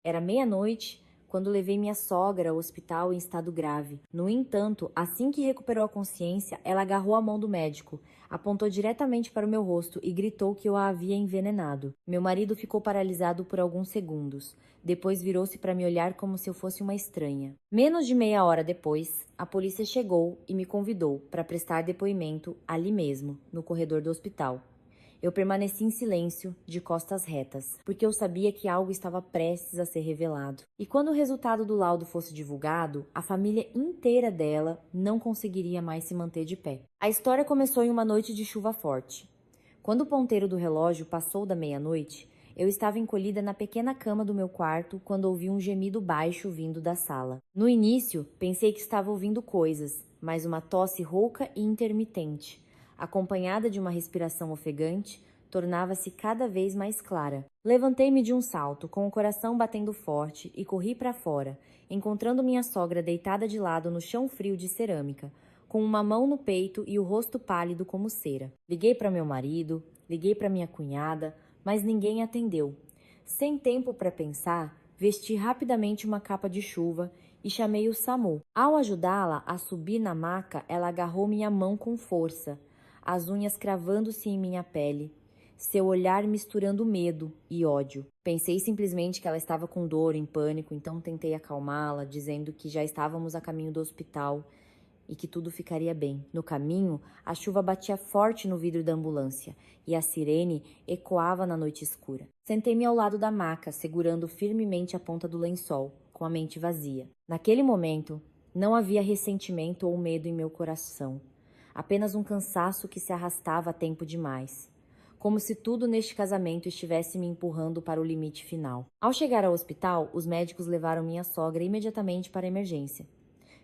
Era meia-noite quando levei minha sogra ao hospital em estado grave. No entanto, assim que recuperou a consciência, ela agarrou a mão do médico, apontou diretamente para o meu rosto e gritou que eu a havia envenenado. Meu marido ficou paralisado por alguns segundos. Depois virou-se para me olhar como se eu fosse uma estranha. Menos de meia hora depois, a polícia chegou e me convidou para prestar depoimento ali mesmo, no corredor do hospital. Eu permaneci em silêncio, de costas retas, porque eu sabia que algo estava prestes a ser revelado. E quando o resultado do laudo fosse divulgado, a família inteira dela não conseguiria mais se manter de pé. A história começou em uma noite de chuva forte. Quando o ponteiro do relógio passou da meia-noite, eu estava encolhida na pequena cama do meu quarto quando ouvi um gemido baixo vindo da sala. No início, pensei que estava ouvindo coisas, mas uma tosse rouca e intermitente, acompanhada de uma respiração ofegante, tornava-se cada vez mais clara. Levantei-me de um salto, com o coração batendo forte, e corri para fora, encontrando minha sogra deitada de lado no chão frio de cerâmica, com uma mão no peito e o rosto pálido como cera. Liguei para meu marido, liguei para minha cunhada, mas ninguém atendeu. Sem tempo para pensar, vesti rapidamente uma capa de chuva e chamei o SAMU. Ao ajudá-la a subir na maca, ela agarrou minha mão com força, as unhas cravando-se em minha pele, seu olhar misturando medo e ódio. Pensei simplesmente que ela estava com dor, em pânico, então tentei acalmá-la, dizendo que já estávamos a caminho do hospital e que tudo ficaria bem. No caminho, a chuva batia forte no vidro da ambulância e a sirene ecoava na noite escura. Sentei-me ao lado da maca, segurando firmemente a ponta do lençol, com a mente vazia. Naquele momento, não havia ressentimento ou medo em meu coração, apenas um cansaço que se arrastava a tempo demais. Como se tudo neste casamento estivesse me empurrando para o limite final. Ao chegar ao hospital, os médicos levaram minha sogra imediatamente para a emergência.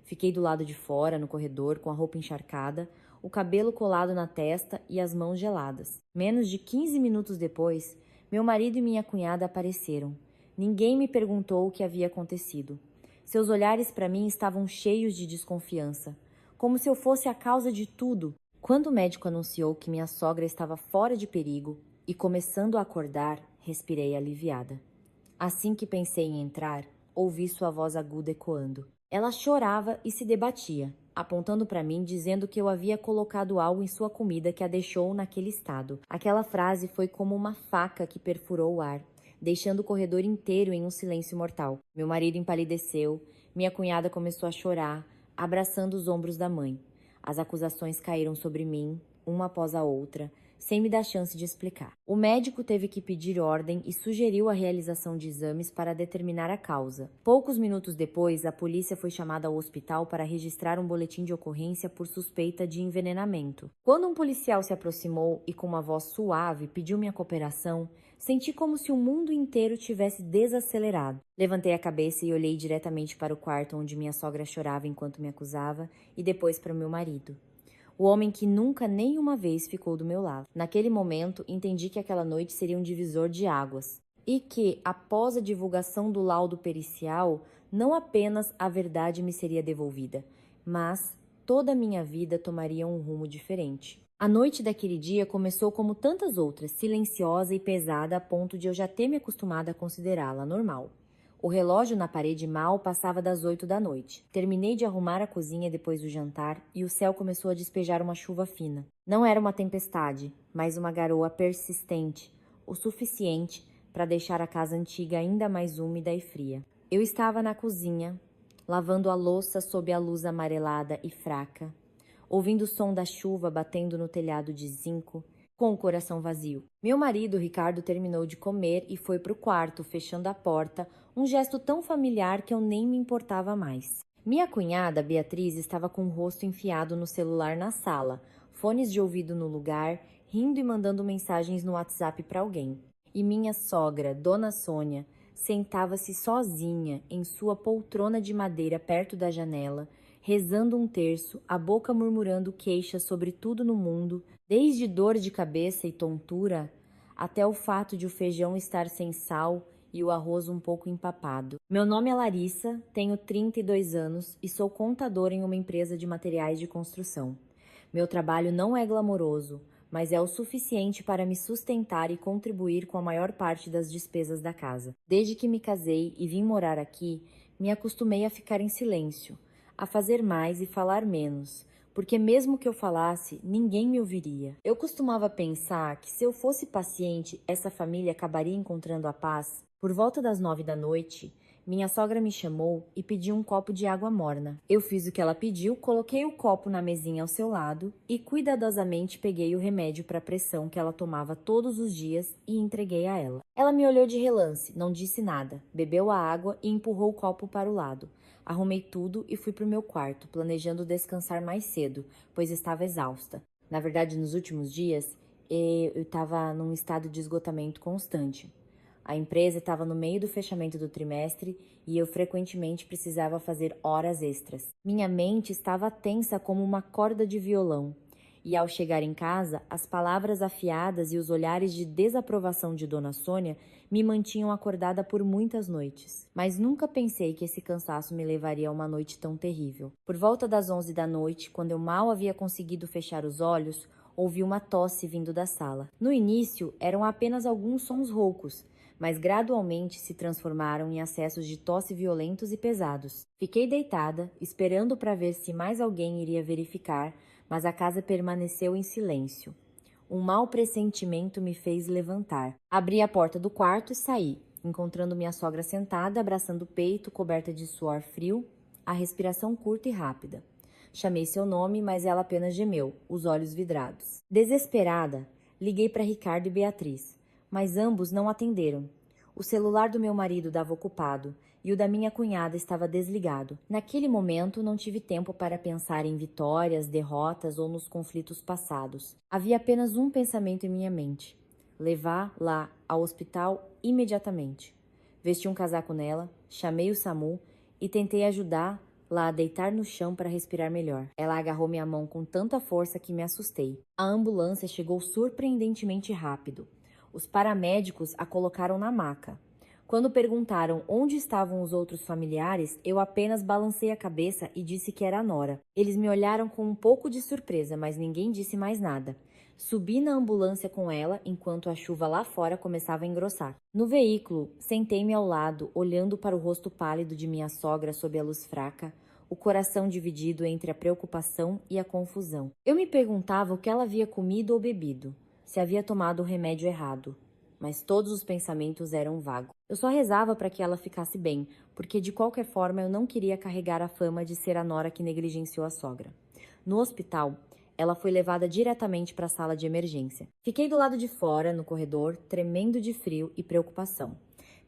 Fiquei do lado de fora, no corredor, com a roupa encharcada, o cabelo colado na testa e as mãos geladas. Menos de 15 minutos depois, meu marido e minha cunhada apareceram. Ninguém me perguntou o que havia acontecido. Seus olhares para mim estavam cheios de desconfiança, como se eu fosse a causa de tudo. Quando o médico anunciou que minha sogra estava fora de perigo e começando a acordar, respirei aliviada. Assim que pensei em entrar, ouvi sua voz aguda ecoando. Ela chorava e se debatia, apontando para mim, dizendo que eu havia colocado algo em sua comida que a deixou naquele estado. Aquela frase foi como uma faca que perfurou o ar, deixando o corredor inteiro em um silêncio mortal. Meu marido empalideceu, minha cunhada começou a chorar, abraçando os ombros da mãe. As acusações caíram sobre mim, uma após a outra, sem me dar chance de explicar. O médico teve que pedir ordem e sugeriu a realização de exames para determinar a causa. Poucos minutos depois, a polícia foi chamada ao hospital para registrar um boletim de ocorrência por suspeita de envenenamento. Quando um policial se aproximou e com uma voz suave pediu minha cooperação, senti como se o mundo inteiro tivesse desacelerado. Levantei a cabeça e olhei diretamente para o quarto onde minha sogra chorava enquanto me acusava e depois para o meu marido. O homem que nunca nem uma vez ficou do meu lado. Naquele momento, entendi que aquela noite seria um divisor de águas e que, após a divulgação do laudo pericial, não apenas a verdade me seria devolvida, mas toda a minha vida tomaria um rumo diferente. A noite daquele dia começou como tantas outras, silenciosa e pesada a ponto de eu já ter me acostumado a considerá-la normal. O relógio na parede mal passava das 8 da noite. Terminei de arrumar a cozinha depois do jantar e o céu começou a despejar uma chuva fina. Não era uma tempestade, mas uma garoa persistente, o suficiente para deixar a casa antiga ainda mais úmida e fria. Eu estava na cozinha, lavando a louça sob a luz amarelada e fraca, ouvindo o som da chuva batendo no telhado de zinco, com o coração vazio. Meu marido, Ricardo, terminou de comer e foi para o quarto, fechando a porta, um gesto tão familiar que eu nem me importava mais. Minha cunhada, Beatriz, estava com o rosto enfiado no celular na sala, fones de ouvido no lugar, rindo e mandando mensagens no WhatsApp para alguém. E minha sogra, Dona Sônia, sentava-se sozinha em sua poltrona de madeira perto da janela, rezando um terço, a boca murmurando queixas sobre tudo no mundo, desde dor de cabeça e tontura, até o fato de o feijão estar sem sal e o arroz um pouco empapado. Meu nome é Larissa, tenho 32 anos e sou contadora em uma empresa de materiais de construção. Meu trabalho não é glamouroso, mas é o suficiente para me sustentar e contribuir com a maior parte das despesas da casa. Desde que me casei e vim morar aqui, me acostumei a ficar em silêncio, a fazer mais e falar menos, porque mesmo que eu falasse, ninguém me ouviria. Eu costumava pensar que se eu fosse paciente, essa família acabaria encontrando a paz. Por volta das 9 da noite, minha sogra me chamou e pediu um copo de água morna. Eu fiz o que ela pediu, coloquei o copo na mesinha ao seu lado e cuidadosamente peguei o remédio para pressão que ela tomava todos os dias e entreguei a ela. Ela me olhou de relance, não disse nada, bebeu a água e empurrou o copo para o lado. Arrumei tudo e fui para o meu quarto, planejando descansar mais cedo, pois estava exausta. Na verdade, nos últimos dias, eu estava num estado de esgotamento constante. A empresa estava no meio do fechamento do trimestre e eu frequentemente precisava fazer horas extras. Minha mente estava tensa como uma corda de violão. E ao chegar em casa, as palavras afiadas e os olhares de desaprovação de Dona Sônia me mantinham acordada por muitas noites. Mas nunca pensei que esse cansaço me levaria a uma noite tão terrível. Por volta das 11 da noite, quando eu mal havia conseguido fechar os olhos, ouvi uma tosse vindo da sala. No início, eram apenas alguns sons roucos, mas gradualmente se transformaram em acessos de tosse violentos e pesados. Fiquei deitada, esperando para ver se mais alguém iria verificar, mas a casa permaneceu em silêncio. Um mau pressentimento me fez levantar. Abri a porta do quarto e saí, encontrando minha sogra sentada, abraçando o peito, coberta de suor frio, a respiração curta e rápida. Chamei seu nome, mas ela apenas gemeu, os olhos vidrados. Desesperada, liguei para Ricardo e Beatriz, mas ambos não atenderam. O celular do meu marido dava ocupado e o da minha cunhada estava desligado. Naquele momento, não tive tempo para pensar em vitórias, derrotas ou nos conflitos passados. Havia apenas um pensamento em minha mente: levar-la ao hospital imediatamente. Vesti um casaco nela, chamei o SAMU e tentei ajudá-la a deitar no chão para respirar melhor. Ela agarrou minha mão com tanta força que me assustei. A ambulância chegou surpreendentemente rápido. Os paramédicos a colocaram na maca. Quando perguntaram onde estavam os outros familiares, eu apenas balancei a cabeça e disse que era a Nora. Eles me olharam com um pouco de surpresa, mas ninguém disse mais nada. Subi na ambulância com ela enquanto a chuva lá fora começava a engrossar. No veículo, sentei-me ao lado, olhando para o rosto pálido de minha sogra sob a luz fraca, o coração dividido entre a preocupação e a confusão. Eu me perguntava o que ela havia comido ou bebido, se havia tomado o remédio errado, mas todos os pensamentos eram vagos. Eu só rezava para que ela ficasse bem, porque de qualquer forma eu não queria carregar a fama de ser a nora que negligenciou a sogra. No hospital, ela foi levada diretamente para a sala de emergência. Fiquei do lado de fora, no corredor, tremendo de frio e preocupação.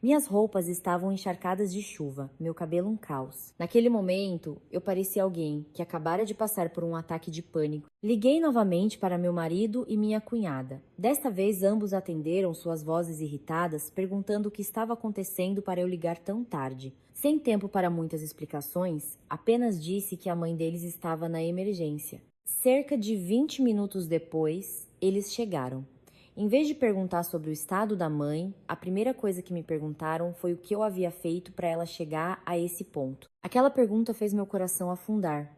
Minhas roupas estavam encharcadas de chuva, meu cabelo um caos. Naquele momento, eu parecia alguém que acabara de passar por um ataque de pânico. Liguei novamente para meu marido e minha cunhada. Desta vez, ambos atenderam suas vozes irritadas, perguntando o que estava acontecendo para eu ligar tão tarde. Sem tempo para muitas explicações, apenas disse que a mãe deles estava na emergência. Cerca de 20 minutos depois, eles chegaram. Em vez de perguntar sobre o estado da mãe, a primeira coisa que me perguntaram foi o que eu havia feito para ela chegar a esse ponto. Aquela pergunta fez meu coração afundar,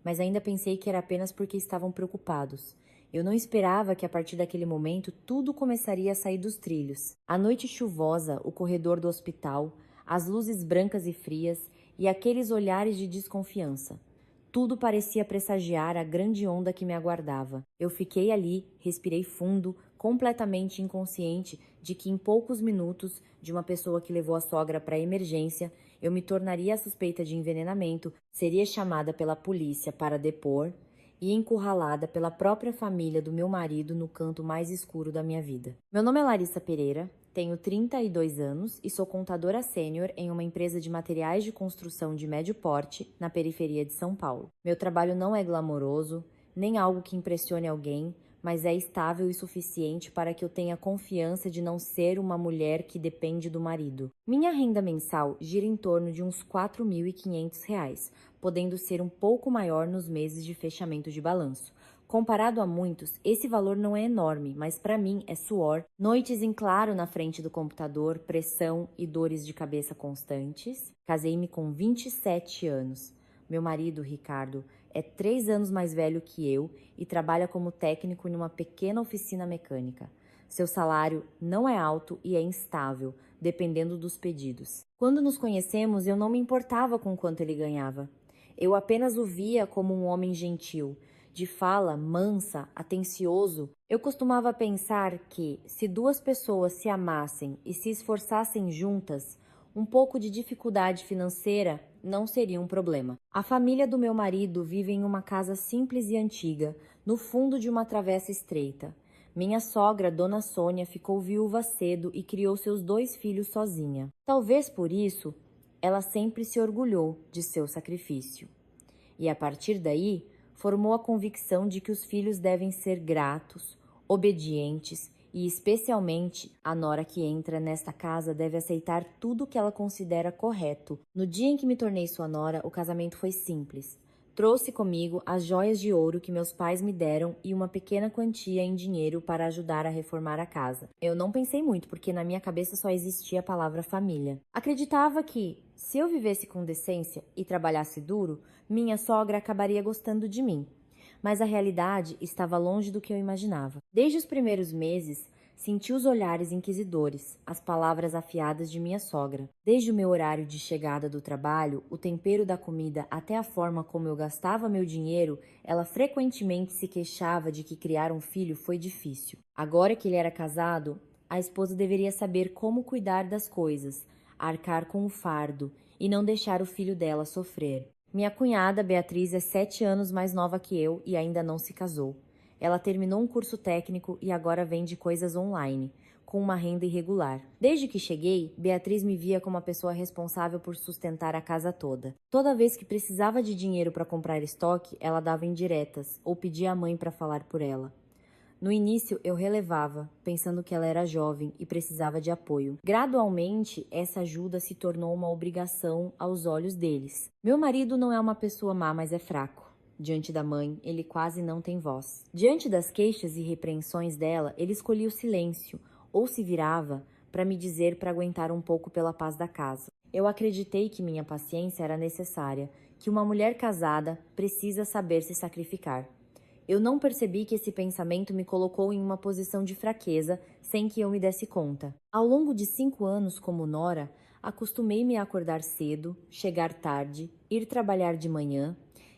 mas ainda pensei que era apenas porque estavam preocupados. Eu não esperava que a partir daquele momento tudo começaria a sair dos trilhos. A noite chuvosa, o corredor do hospital, as luzes brancas e frias e aqueles olhares de desconfiança. Tudo parecia pressagiar a grande onda que me aguardava. Eu fiquei ali, respirei fundo, completamente inconsciente de que em poucos minutos, de uma pessoa que levou a sogra para a emergência, eu me tornaria a suspeita de envenenamento, seria chamada pela polícia para depor e encurralada pela própria família do meu marido no canto mais escuro da minha vida. Meu nome é Larissa Pereira, tenho 32 anos e sou contadora sênior em uma empresa de materiais de construção de médio porte na periferia de São Paulo. Meu trabalho não é glamouroso, nem algo que impressione alguém, mas é estável e suficiente para que eu tenha confiança de não ser uma mulher que depende do marido. Minha renda mensal gira em torno de uns R$ 4.500, podendo ser um pouco maior nos meses de fechamento de balanço. Comparado a muitos, esse valor não é enorme, mas para mim é suor, noites em claro na frente do computador, pressão e dores de cabeça constantes. Casei-me com 27 anos. Meu marido, Ricardo, É 3 anos mais velho que eu e trabalha como técnico em uma pequena oficina mecânica. Seu salário não é alto e é instável, dependendo dos pedidos. Quando nos conhecemos, eu não me importava com quanto ele ganhava. Eu apenas o via como um homem gentil, de fala mansa, atencioso. Eu costumava pensar que, se duas pessoas se amassem e se esforçassem juntas, um pouco de dificuldade financeira não seria um problema. A família do meu marido vive em uma casa simples e antiga, no fundo de uma travessa estreita. Minha sogra, Dona Sônia, ficou viúva cedo e criou seus 2 filhos sozinha. Talvez por isso, ela sempre se orgulhou de seu sacrifício. E a partir daí, formou a convicção de que os filhos devem ser gratos, obedientes e, especialmente, a nora que entra nesta casa deve aceitar tudo o que ela considera correto. No dia em que me tornei sua nora, o casamento foi simples. Trouxe comigo as joias de ouro que meus pais me deram e uma pequena quantia em dinheiro para ajudar a reformar a casa. Eu não pensei muito, porque na minha cabeça só existia a palavra família. Acreditava que, se eu vivesse com decência e trabalhasse duro, minha sogra acabaria gostando de mim. Mas a realidade estava longe do que eu imaginava. Desde os primeiros meses, senti os olhares inquisidores, as palavras afiadas de minha sogra. Desde o meu horário de chegada do trabalho, o tempero da comida até a forma como eu gastava meu dinheiro, ela frequentemente se queixava de que criar um filho foi difícil. Agora que ele era casado, a esposa deveria saber como cuidar das coisas, arcar com o fardo e não deixar o filho dela sofrer. Minha cunhada, Beatriz, é 7 anos mais nova que eu e ainda não se casou. Ela terminou um curso técnico e agora vende coisas online, com uma renda irregular. Desde que cheguei, Beatriz me via como a pessoa responsável por sustentar a casa toda. Toda vez que precisava de dinheiro para comprar estoque, ela dava indiretas ou pedia à mãe para falar por ela. No início, eu relevava, pensando que ela era jovem e precisava de apoio. Gradualmente, essa ajuda se tornou uma obrigação aos olhos deles. Meu marido não é uma pessoa má, mas é fraco. Diante da mãe, ele quase não tem voz. Diante das queixas e repreensões dela, ele escolhia o silêncio, ou se virava para me dizer para aguentar um pouco pela paz da casa. Eu acreditei que minha paciência era necessária, que uma mulher casada precisa saber se sacrificar. Eu não percebi que esse pensamento me colocou em uma posição de fraqueza sem que eu me desse conta. Ao longo de 5 anos como nora, acostumei-me a acordar cedo, chegar tarde, ir trabalhar de manhã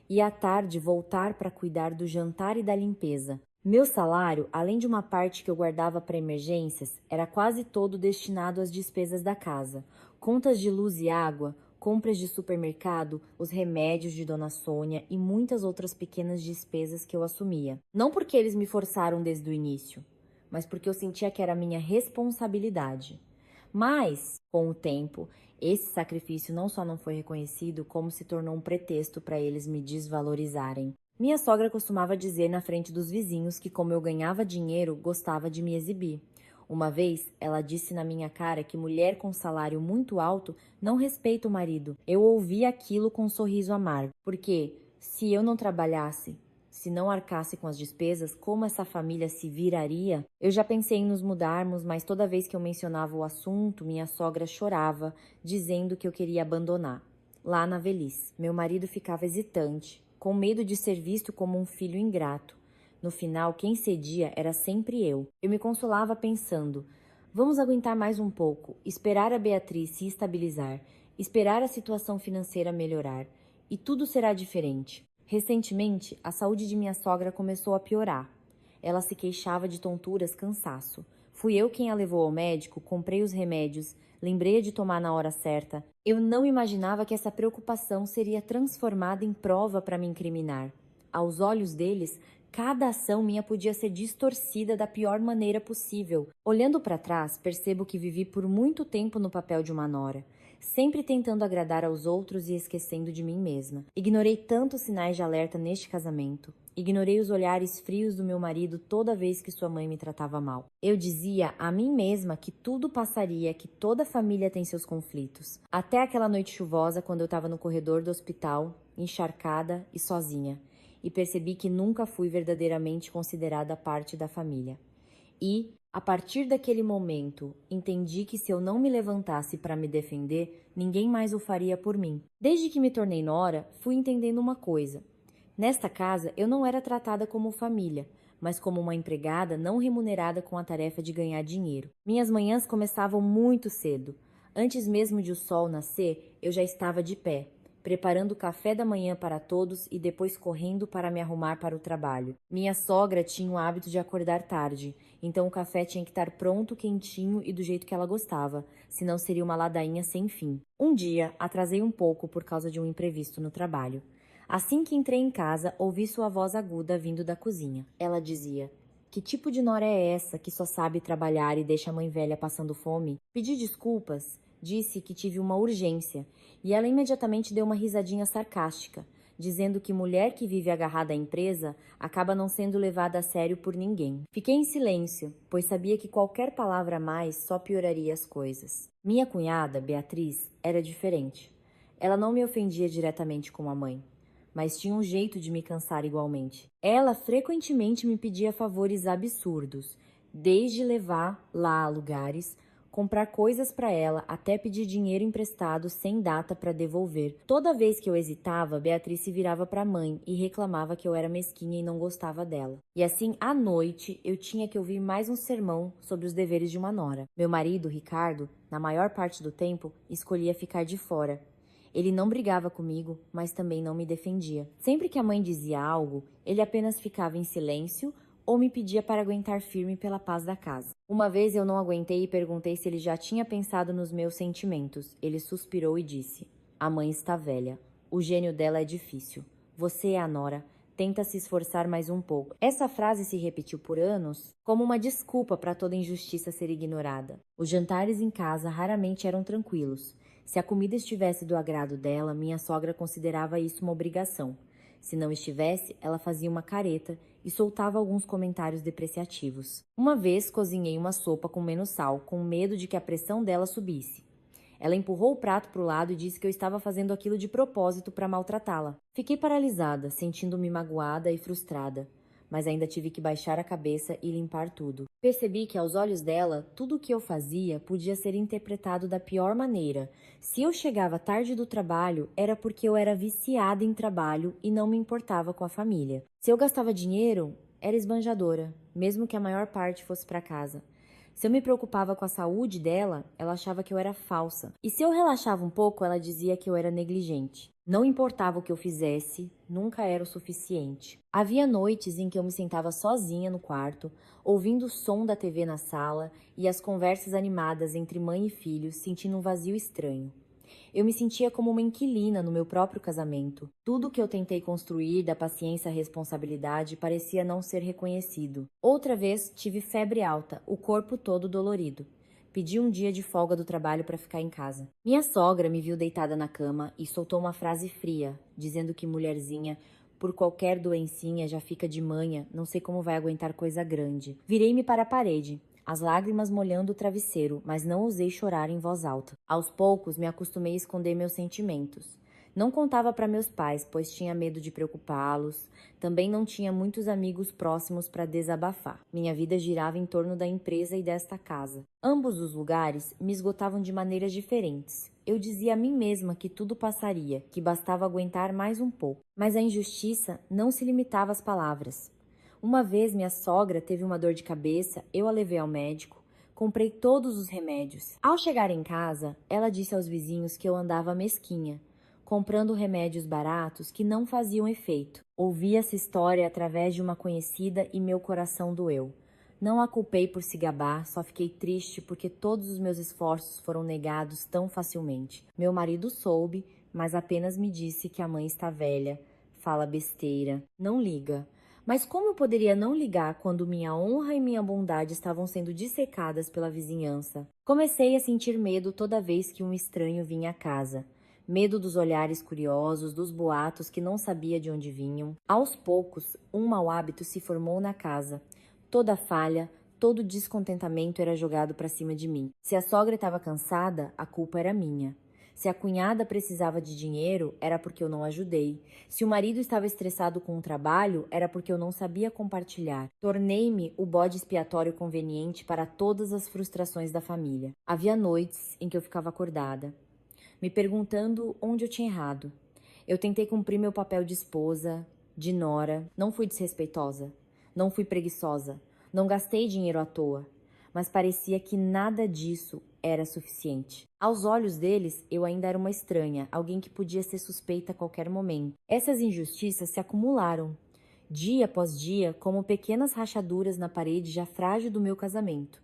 e à tarde voltar para cuidar do jantar e da limpeza. Meu salário, além de uma parte que eu guardava para emergências, era quase todo destinado às despesas da casa, contas de luz e água, compras de supermercado, os remédios de Dona Sônia e muitas outras pequenas despesas que eu assumia. Não porque eles me forçaram desde o início, mas porque eu sentia que era minha responsabilidade. Mas, com o tempo, esse sacrifício não só não foi reconhecido, como se tornou um pretexto para eles me desvalorizarem. Minha sogra costumava dizer na frente dos vizinhos que, como eu ganhava dinheiro, gostava de me exibir. Uma vez, ela disse na minha cara que mulher com salário muito alto não respeita o marido. Eu ouvi aquilo com um sorriso amargo, porque se eu não trabalhasse, se não arcasse com as despesas, como essa família se viraria? Eu já pensei em nos mudarmos, mas toda vez que eu mencionava o assunto, minha sogra chorava, dizendo que eu queria abandonar. Lá na velhice, meu marido ficava hesitante, com medo de ser visto como um filho ingrato. No final, quem cedia era sempre eu. Eu me consolava pensando, vamos aguentar mais um pouco, esperar a Beatriz se estabilizar, esperar a situação financeira melhorar, e tudo será diferente. Recentemente, a saúde de minha sogra começou a piorar. Ela se queixava de tonturas, cansaço. Fui eu quem a levou ao médico, comprei os remédios, lembrei de tomar na hora certa. Eu não imaginava que essa preocupação seria transformada em prova para me incriminar. Aos olhos deles, cada ação minha podia ser distorcida da pior maneira possível. Olhando para trás, percebo que vivi por muito tempo no papel de uma nora, sempre tentando agradar aos outros e esquecendo de mim mesma. Ignorei tantos sinais de alerta neste casamento. Ignorei os olhares frios do meu marido toda vez que sua mãe me tratava mal. Eu dizia a mim mesma que tudo passaria, que toda família tem seus conflitos. Até aquela noite chuvosa, quando eu estava no corredor do hospital, encharcada e sozinha, e percebi que nunca fui verdadeiramente considerada parte da família. E, a partir daquele momento, entendi que se eu não me levantasse para me defender, ninguém mais o faria por mim. Desde que me tornei nora, fui entendendo uma coisa. Nesta casa, eu não era tratada como família, mas como uma empregada não remunerada com a tarefa de ganhar dinheiro. Minhas manhãs começavam muito cedo. Antes mesmo de o sol nascer, eu já estava de pé, preparando o café da manhã para todos e depois correndo para me arrumar para o trabalho. Minha sogra tinha o hábito de acordar tarde, então o café tinha que estar pronto, quentinho e do jeito que ela gostava, senão seria uma ladainha sem fim. Um dia, atrasei um pouco por causa de um imprevisto no trabalho. Assim que entrei em casa, ouvi sua voz aguda vindo da cozinha. Ela dizia: "Que tipo de nora é essa que só sabe trabalhar e deixa a mãe velha passando fome?" Pedi desculpas, disse que tive uma urgência, e ela imediatamente deu uma risadinha sarcástica, dizendo que mulher que vive agarrada à empresa acaba não sendo levada a sério por ninguém. Fiquei em silêncio, pois sabia que qualquer palavra a mais só pioraria as coisas. Minha cunhada, Beatriz, era diferente. Ela não me ofendia diretamente como a mãe, mas tinha um jeito de me cansar igualmente. Ela frequentemente me pedia favores absurdos, desde levar lá a lugares, comprar coisas para ela, até pedir dinheiro emprestado sem data para devolver. Toda vez que eu hesitava, Beatriz se virava para a mãe e reclamava que eu era mesquinha e não gostava dela. E assim, à noite, eu tinha que ouvir mais um sermão sobre os deveres de uma nora. Meu marido, Ricardo, na maior parte do tempo, escolhia ficar de fora. Ele não brigava comigo, mas também não me defendia. Sempre que a mãe dizia algo, ele apenas ficava em silêncio ou me pedia para aguentar firme pela paz da casa. Uma vez eu não aguentei e perguntei se ele já tinha pensado nos meus sentimentos. Ele suspirou e disse: "A mãe está velha. O gênio dela é difícil. Você é a nora. Tenta se esforçar mais um pouco." Essa frase se repetiu por anos como uma desculpa para toda injustiça ser ignorada. Os jantares em casa raramente eram tranquilos. Se a comida estivesse do agrado dela, minha sogra considerava isso uma obrigação. Se não estivesse, ela fazia uma careta e soltava alguns comentários depreciativos. Uma vez cozinhei uma sopa com menos sal, com medo de que a pressão dela subisse. Ela empurrou o prato para o lado e disse que eu estava fazendo aquilo de propósito para maltratá-la. Fiquei paralisada, sentindo-me magoada e frustrada, mas ainda tive que baixar a cabeça e limpar tudo. Percebi que, aos olhos dela, tudo o que eu fazia podia ser interpretado da pior maneira. Se eu chegava tarde do trabalho, era porque eu era viciada em trabalho e não me importava com a família. Se eu gastava dinheiro, era esbanjadora, mesmo que a maior parte fosse para casa. Se eu me preocupava com a saúde dela, ela achava que eu era falsa. E se eu relaxava um pouco, ela dizia que eu era negligente. Não importava o que eu fizesse, nunca era o suficiente. Havia noites em que eu me sentava sozinha no quarto, ouvindo o som da TV na sala e as conversas animadas entre mãe e filho, sentindo um vazio estranho. Eu me sentia como uma inquilina no meu próprio casamento. Tudo que eu tentei construir da paciência à responsabilidade parecia não ser reconhecido. Outra vez tive febre alta, o corpo todo dolorido. Pedi um dia de folga do trabalho para ficar em casa. Minha sogra me viu deitada na cama e soltou uma frase fria, dizendo que mulherzinha, por qualquer doencinha, já fica de manha, não sei como vai aguentar coisa grande. Virei-me para a parede, as lágrimas molhando o travesseiro, mas não ousei chorar em voz alta. Aos poucos, me acostumei a esconder meus sentimentos. Não contava para meus pais, pois tinha medo de preocupá-los. Também não tinha muitos amigos próximos para desabafar. Minha vida girava em torno da empresa e desta casa. Ambos os lugares me esgotavam de maneiras diferentes. Eu dizia a mim mesma que tudo passaria, que bastava aguentar mais um pouco. Mas a injustiça não se limitava às palavras. Uma vez minha sogra teve uma dor de cabeça, eu a levei ao médico, comprei todos os remédios. Ao chegar em casa, ela disse aos vizinhos que eu andava mesquinha, comprando remédios baratos que não faziam efeito. Ouvi essa história através de uma conhecida e meu coração doeu. Não a culpei por se gabar, só fiquei triste porque todos os meus esforços foram negados tão facilmente. Meu marido soube, mas apenas me disse que a mãe está velha, fala besteira, não liga. Mas como eu poderia não ligar quando minha honra e minha bondade estavam sendo dissecadas pela vizinhança? Comecei a sentir medo toda vez que um estranho vinha à casa. Medo dos olhares curiosos, dos boatos que não sabia de onde vinham. Aos poucos, um mau hábito se formou na casa. Toda falha, todo descontentamento era jogado para cima de mim. Se a sogra estava cansada, a culpa era minha. Se a cunhada precisava de dinheiro, era porque eu não ajudei. Se o marido estava estressado com o trabalho, era porque eu não sabia compartilhar. Tornei-me o bode expiatório conveniente para todas as frustrações da família. Havia noites em que eu ficava acordada, me perguntando onde eu tinha errado. Eu tentei cumprir meu papel de esposa, de nora, não fui desrespeitosa, não fui preguiçosa, não gastei dinheiro à toa, mas parecia que nada disso era suficiente. Aos olhos deles, eu ainda era uma estranha, alguém que podia ser suspeita a qualquer momento. Essas injustiças se acumularam, dia após dia, como pequenas rachaduras na parede já frágil do meu casamento.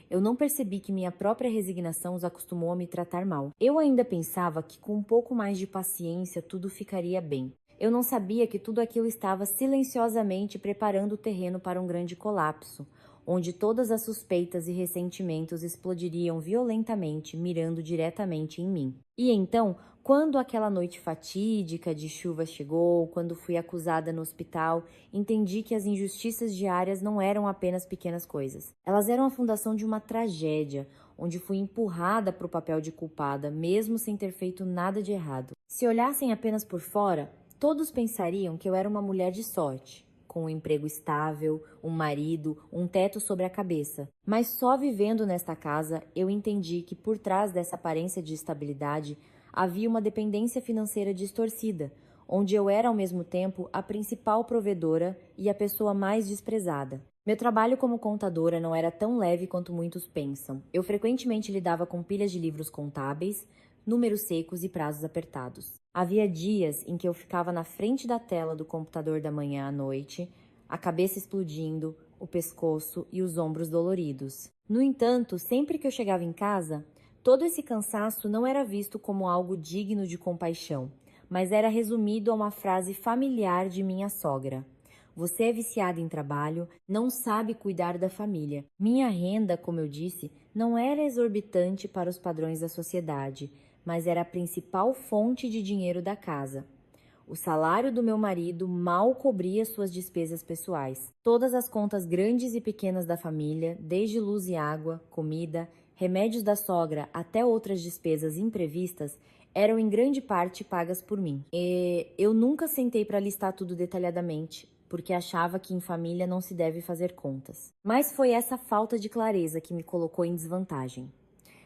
Eu não percebi que minha própria resignação os acostumou a me tratar mal. Eu ainda pensava que com um pouco mais de paciência tudo ficaria bem. Eu não sabia que tudo aquilo estava silenciosamente preparando o terreno para um grande colapso, onde todas as suspeitas e ressentimentos explodiriam violentamente, mirando diretamente em mim. E então, quando aquela noite fatídica de chuva chegou, quando fui acusada no hospital, entendi que as injustiças diárias não eram apenas pequenas coisas. Elas eram a fundação de uma tragédia, onde fui empurrada para o papel de culpada, mesmo sem ter feito nada de errado. Se olhassem apenas por fora, todos pensariam que eu era uma mulher de sorte, com um emprego estável, um marido, um teto sobre a cabeça. Mas só vivendo nesta casa, eu entendi que por trás dessa aparência de estabilidade havia uma dependência financeira distorcida, onde eu era ao mesmo tempo a principal provedora e a pessoa mais desprezada. Meu trabalho como contadora não era tão leve quanto muitos pensam. Eu frequentemente lidava com pilhas de livros contábeis, números secos e prazos apertados. Havia dias em que eu ficava na frente da tela do computador da manhã à noite, a cabeça explodindo, o pescoço e os ombros doloridos. No entanto, sempre que eu chegava em casa, todo esse cansaço não era visto como algo digno de compaixão, mas era resumido a uma frase familiar de minha sogra: "Você é viciada em trabalho, não sabe cuidar da família." Minha renda, como eu disse, não era exorbitante para os padrões da sociedade, mas era a principal fonte de dinheiro da casa. O salário do meu marido mal cobria suas despesas pessoais. Todas as contas grandes e pequenas da família, desde luz e água, comida, remédios da sogra até outras despesas imprevistas, eram em grande parte pagas por mim. E eu nunca sentei para listar tudo detalhadamente, porque achava que em família não se deve fazer contas. Mas foi essa falta de clareza que me colocou em desvantagem.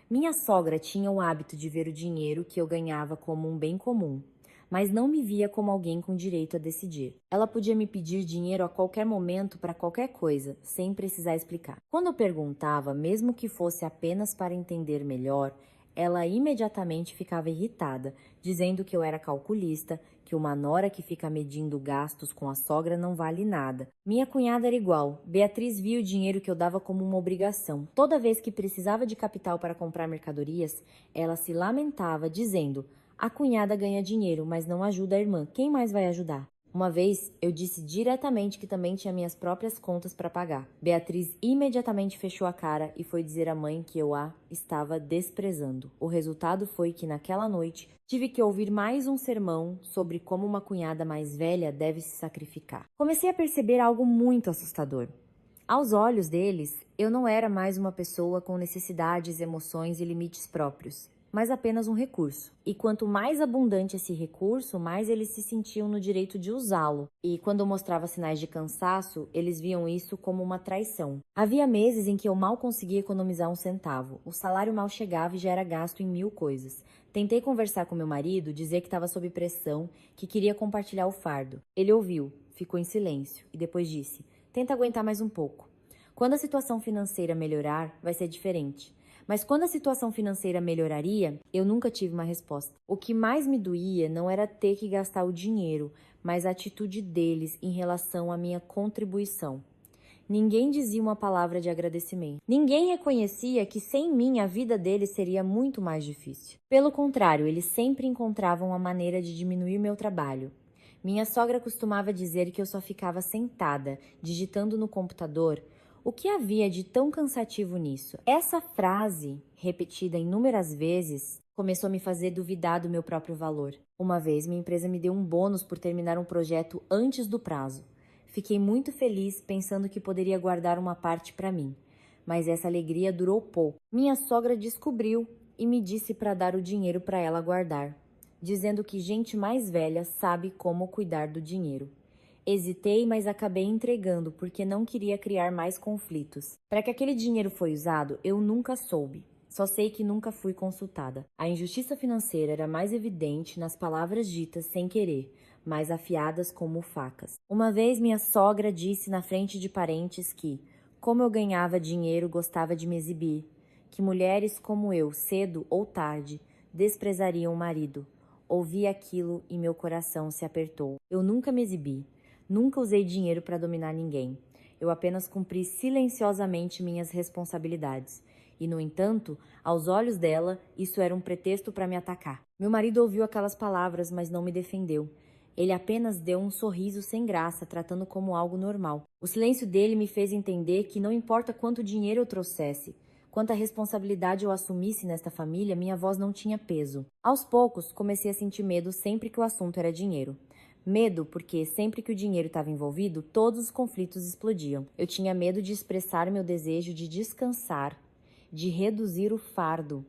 Minha sogra tinha o hábito de ver o dinheiro que eu ganhava como um bem comum, mas não me via como alguém com direito a decidir. Ela podia me pedir dinheiro a qualquer momento para qualquer coisa, sem precisar explicar. Quando eu perguntava, mesmo que fosse apenas para entender melhor, ela imediatamente ficava irritada, dizendo que eu era calculista, que uma nora que fica medindo gastos com a sogra não vale nada. Minha cunhada era igual. Beatriz via o dinheiro que eu dava como uma obrigação. Toda vez que precisava de capital para comprar mercadorias, ela se lamentava, dizendo: "A cunhada ganha dinheiro, mas não ajuda a irmã. Quem mais vai ajudar?" Uma vez, eu disse diretamente que também tinha minhas próprias contas para pagar. Beatriz imediatamente fechou a cara e foi dizer à mãe que eu a estava desprezando. O resultado foi que, naquela noite, tive que ouvir mais um sermão sobre como uma cunhada mais velha deve se sacrificar. Comecei a perceber algo muito assustador. Aos olhos deles, eu não era mais uma pessoa com necessidades, emoções e limites próprios, mas apenas um recurso. E quanto mais abundante esse recurso, mais eles se sentiam no direito de usá-lo. E quando eu mostrava sinais de cansaço, eles viam isso como uma traição. Havia meses em que eu mal conseguia economizar um centavo. O salário mal chegava e já era gasto em 1000 coisas. Tentei conversar com meu marido, dizer que estava sob pressão, que queria compartilhar o fardo. Ele ouviu, ficou em silêncio e depois disse: "Tenta aguentar mais um pouco. Quando a situação financeira melhorar, vai ser diferente." Mas quando a situação financeira melhoraria, eu nunca tive uma resposta. O que mais me doía não era ter que gastar o dinheiro, mas a atitude deles em relação à minha contribuição. Ninguém dizia uma palavra de agradecimento. Ninguém reconhecia que sem mim a vida deles seria muito mais difícil. Pelo contrário, eles sempre encontravam uma maneira de diminuir meu trabalho. Minha sogra costumava dizer que eu só ficava sentada, digitando no computador. O que havia de tão cansativo nisso? Essa frase, repetida inúmeras vezes, começou a me fazer duvidar do meu próprio valor. Uma vez, minha empresa me deu um bônus por terminar um projeto antes do prazo. Fiquei muito feliz, pensando que poderia guardar uma parte para mim. Mas essa alegria durou pouco. Minha sogra descobriu e me disse para dar o dinheiro para ela guardar, dizendo que gente mais velha sabe como cuidar do dinheiro. Hesitei, mas acabei entregando porque não queria criar mais conflitos. Para que aquele dinheiro foi usado, eu nunca soube. Só sei que nunca fui consultada. A injustiça financeira era mais evidente nas palavras ditas sem querer, mais afiadas como facas. Uma vez minha sogra disse na frente de parentes que, como eu ganhava dinheiro, gostava de me exibir, que mulheres como eu, cedo ou tarde, desprezariam o marido. Ouvi aquilo e meu coração se apertou. Eu nunca me exibi, nunca usei dinheiro para dominar ninguém. Eu apenas cumpri silenciosamente minhas responsabilidades. E, no entanto, aos olhos dela, isso era um pretexto para me atacar. Meu marido ouviu aquelas palavras, mas não me defendeu. Ele apenas deu um sorriso sem graça, tratando como algo normal. O silêncio dele me fez entender que não importa quanto dinheiro eu trouxesse, quanta responsabilidade eu assumisse nesta família, minha voz não tinha peso. Aos poucos, comecei a sentir medo sempre que o assunto era dinheiro. Medo porque, sempre que o dinheiro estava envolvido, todos os conflitos explodiam. Eu tinha medo de expressar meu desejo de descansar, de reduzir o fardo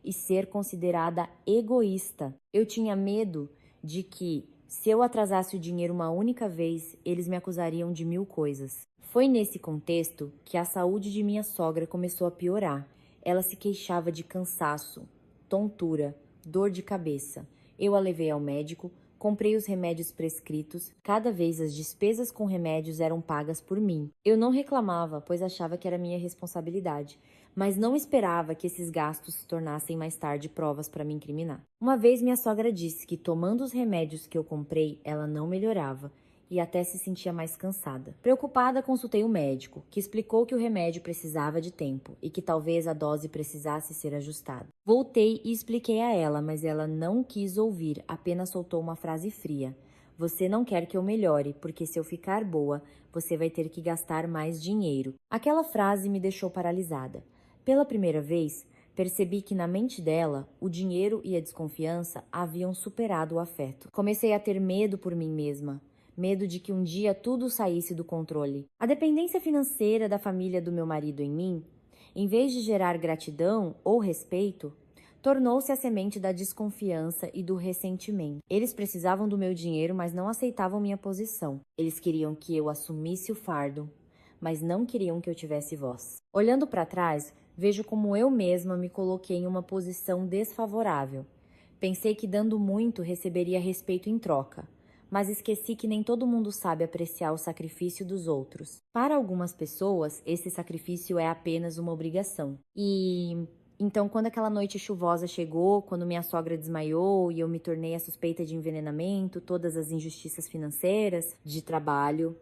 e ser considerada egoísta. Eu tinha medo de que, se eu atrasasse o dinheiro uma única vez, eles me acusariam de 1000 coisas. Foi nesse contexto que a saúde de minha sogra começou a piorar. Ela se queixava de cansaço, tontura, dor de cabeça. Eu a levei ao médico, comprei os remédios prescritos. Cada vez as despesas com remédios eram pagas por mim. Eu não reclamava, pois achava que era minha responsabilidade, mas não esperava que esses gastos se tornassem mais tarde provas para me incriminar. Uma vez minha sogra disse que, tomando os remédios que eu comprei, ela não melhorava e até se sentia mais cansada. Preocupada, consultei o médico, que explicou que o remédio precisava de tempo e que talvez a dose precisasse ser ajustada. Voltei e expliquei a ela, mas ela não quis ouvir, apenas soltou uma frase fria. Você não quer que eu melhore, porque se eu ficar boa, você vai ter que gastar mais dinheiro. Aquela frase me deixou paralisada. Pela primeira vez, percebi que na mente dela, o dinheiro e a desconfiança haviam superado o afeto. Comecei a ter medo por mim mesma. Medo de que um dia tudo saísse do controle. A dependência financeira da família do meu marido em mim, em vez de gerar gratidão ou respeito, tornou-se a semente da desconfiança e do ressentimento. Eles precisavam do meu dinheiro, mas não aceitavam minha posição. Eles queriam que eu assumisse o fardo, mas não queriam que eu tivesse voz. Olhando para trás, vejo como eu mesma me coloquei em uma posição desfavorável. Pensei que dando muito receberia respeito em troca, mas esqueci que nem todo mundo sabe apreciar o sacrifício dos outros. Para algumas pessoas, esse sacrifício é apenas uma obrigação. Então, quando aquela noite chuvosa chegou, quando minha sogra desmaiou e eu me tornei a suspeita de envenenamento, todas as injustiças financeiras, de trabalho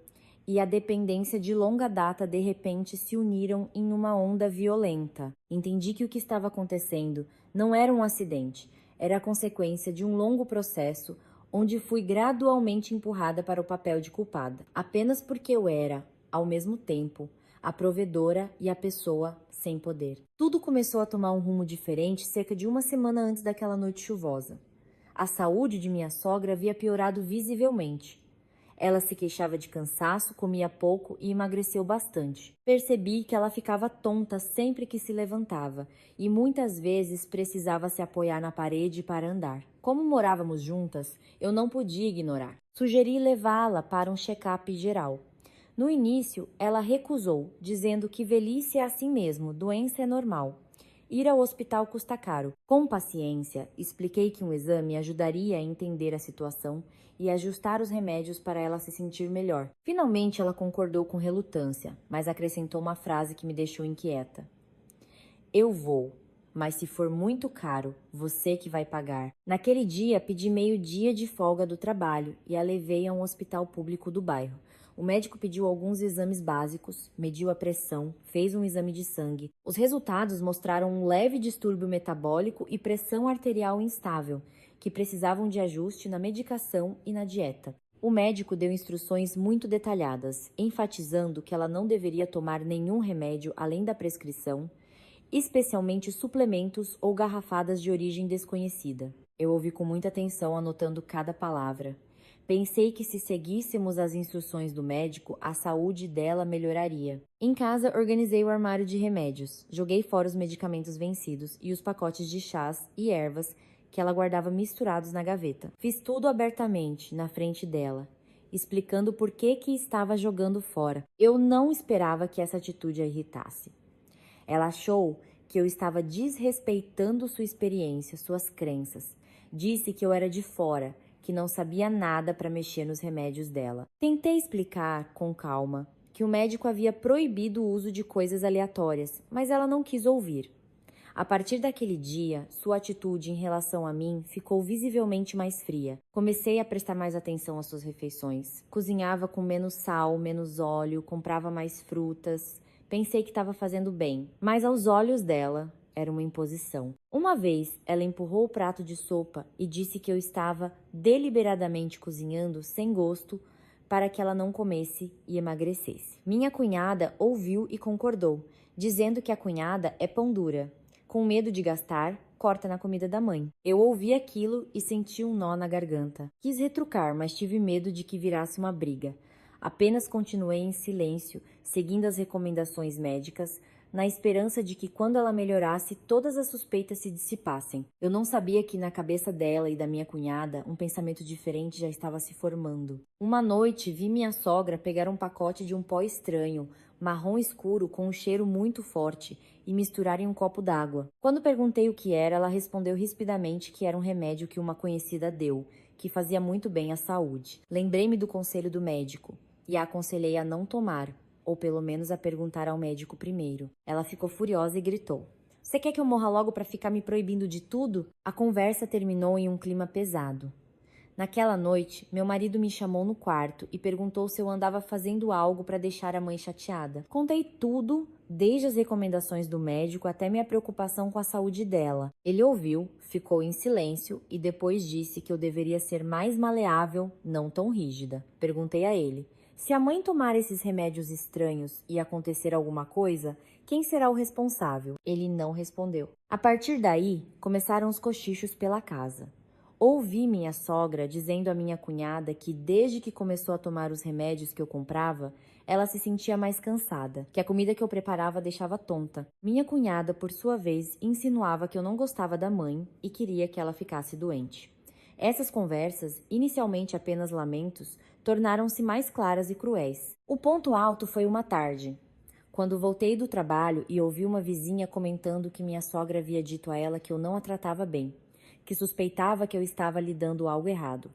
e a dependência de longa data de repente se uniram em uma onda violenta. Entendi que o que estava acontecendo não era um acidente, era a consequência de um longo processo onde fui gradualmente empurrada para o papel de culpada, apenas porque eu era, ao mesmo tempo, a provedora e a pessoa sem poder. Tudo começou a tomar um rumo diferente cerca de uma semana antes daquela noite chuvosa. A saúde de minha sogra havia piorado visivelmente. Ela se queixava de cansaço, comia pouco e emagreceu bastante. Percebi que ela ficava tonta sempre que se levantava e muitas vezes precisava se apoiar na parede para andar. Como morávamos juntas, eu não podia ignorar. Sugeri levá-la para um check-up geral. No início, ela recusou, dizendo que velhice é assim mesmo, doença é normal. Ir ao hospital custa caro. Com paciência, expliquei que um exame ajudaria a entender a situação e ajustar os remédios para ela se sentir melhor. Finalmente, ela concordou com relutância, mas acrescentou uma frase que me deixou inquieta. Eu vou, mas se for muito caro, você que vai pagar. Naquele dia, pedi meio-dia de folga do trabalho e a levei a um hospital público do bairro. O médico pediu alguns exames básicos, mediu a pressão, fez um exame de sangue. Os resultados mostraram um leve distúrbio metabólico e pressão arterial instável, que precisavam de ajuste na medicação e na dieta. O médico deu instruções muito detalhadas, enfatizando que ela não deveria tomar nenhum remédio além da prescrição, especialmente suplementos ou garrafadas de origem desconhecida. Eu ouvi com muita atenção, anotando cada palavra. Pensei que se seguíssemos as instruções do médico, a saúde dela melhoraria. Em casa, organizei o armário de remédios. Joguei fora os medicamentos vencidos e os pacotes de chás e ervas que ela guardava misturados na gaveta. Fiz tudo abertamente, na frente dela, explicando por que estava jogando fora. Eu não esperava que essa atitude a irritasse. Ela achou que eu estava desrespeitando sua experiência, suas crenças. Disse que eu era de fora, que não sabia nada para mexer nos remédios dela. Tentei explicar, com calma, que o médico havia proibido o uso de coisas aleatórias, mas ela não quis ouvir. A partir daquele dia, sua atitude em relação a mim ficou visivelmente mais fria. Comecei a prestar mais atenção às suas refeições. Cozinhava com menos sal, menos óleo, comprava mais frutas. Pensei que estava fazendo bem, mas aos olhos dela era uma imposição. Uma vez, ela empurrou o prato de sopa e disse que eu estava deliberadamente cozinhando sem gosto para que ela não comesse e emagrecesse. Minha cunhada ouviu e concordou, dizendo que a cunhada é pão dura. Com medo de gastar, corta na comida da mãe. Eu ouvi aquilo e senti um nó na garganta. Quis retrucar, mas tive medo de que virasse uma briga. Apenas continuei em silêncio, seguindo as recomendações médicas, na esperança de que quando ela melhorasse, todas as suspeitas se dissipassem. Eu não sabia que na cabeça dela e da minha cunhada, um pensamento diferente já estava se formando. Uma noite, vi minha sogra pegar um pacote de um pó estranho, marrom escuro com um cheiro muito forte, e misturar em um copo d'água. Quando perguntei o que era, ela respondeu rispidamente que era um remédio que uma conhecida deu, que fazia muito bem à saúde. Lembrei-me do conselho do médico e a aconselhei a não tomar, ou pelo menos a perguntar ao médico primeiro. Ela ficou furiosa e gritou: "Você quer que eu morra logo para ficar me proibindo de tudo?" A conversa terminou em um clima pesado. Naquela noite, meu marido me chamou no quarto e perguntou se eu andava fazendo algo para deixar a mãe chateada. Contei tudo, desde as recomendações do médico até minha preocupação com a saúde dela. Ele ouviu, ficou em silêncio e depois disse que eu deveria ser mais maleável, não tão rígida. Perguntei a ele: se a mãe tomar esses remédios estranhos e acontecer alguma coisa, quem será o responsável? Ele não respondeu. A partir daí, começaram os cochichos pela casa. Ouvi minha sogra dizendo à minha cunhada que desde que começou a tomar os remédios que eu comprava, ela se sentia mais cansada, que a comida que eu preparava deixava tonta. Minha cunhada, por sua vez, insinuava que eu não gostava da mãe e queria que ela ficasse doente. Essas conversas, inicialmente apenas lamentos, tornaram-se mais claras e cruéis. O ponto alto foi uma tarde, quando voltei do trabalho e ouvi uma vizinha comentando que minha sogra havia dito a ela que eu não a tratava bem, que suspeitava que eu estava lhe dando algo errado.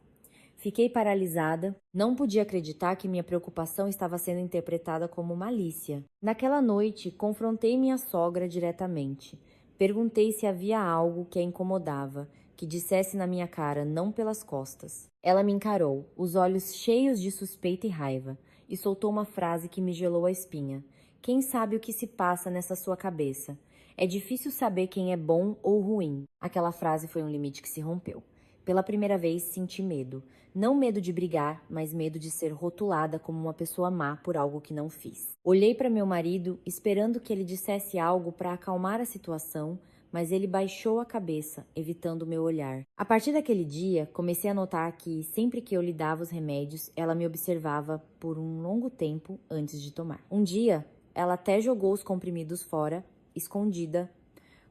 Fiquei paralisada, não podia acreditar que minha preocupação estava sendo interpretada como malícia. Naquela noite, confrontei minha sogra diretamente. Perguntei se havia algo que a incomodava, que dissesse na minha cara, não pelas costas. Ela me encarou, os olhos cheios de suspeita e raiva, e soltou uma frase que me gelou a espinha. Quem sabe o que se passa nessa sua cabeça? É difícil saber quem é bom ou ruim. Aquela frase foi um limite que se rompeu. Pela primeira vez senti medo. Não medo de brigar, mas medo de ser rotulada como uma pessoa má por algo que não fiz. Olhei para meu marido, esperando que ele dissesse algo para acalmar a situação, mas ele baixou a cabeça, evitando o meu olhar. A partir daquele dia, comecei a notar que, sempre que eu lhe dava os remédios, ela me observava por um longo tempo antes de tomar. Um dia, ela até jogou os comprimidos fora, escondida,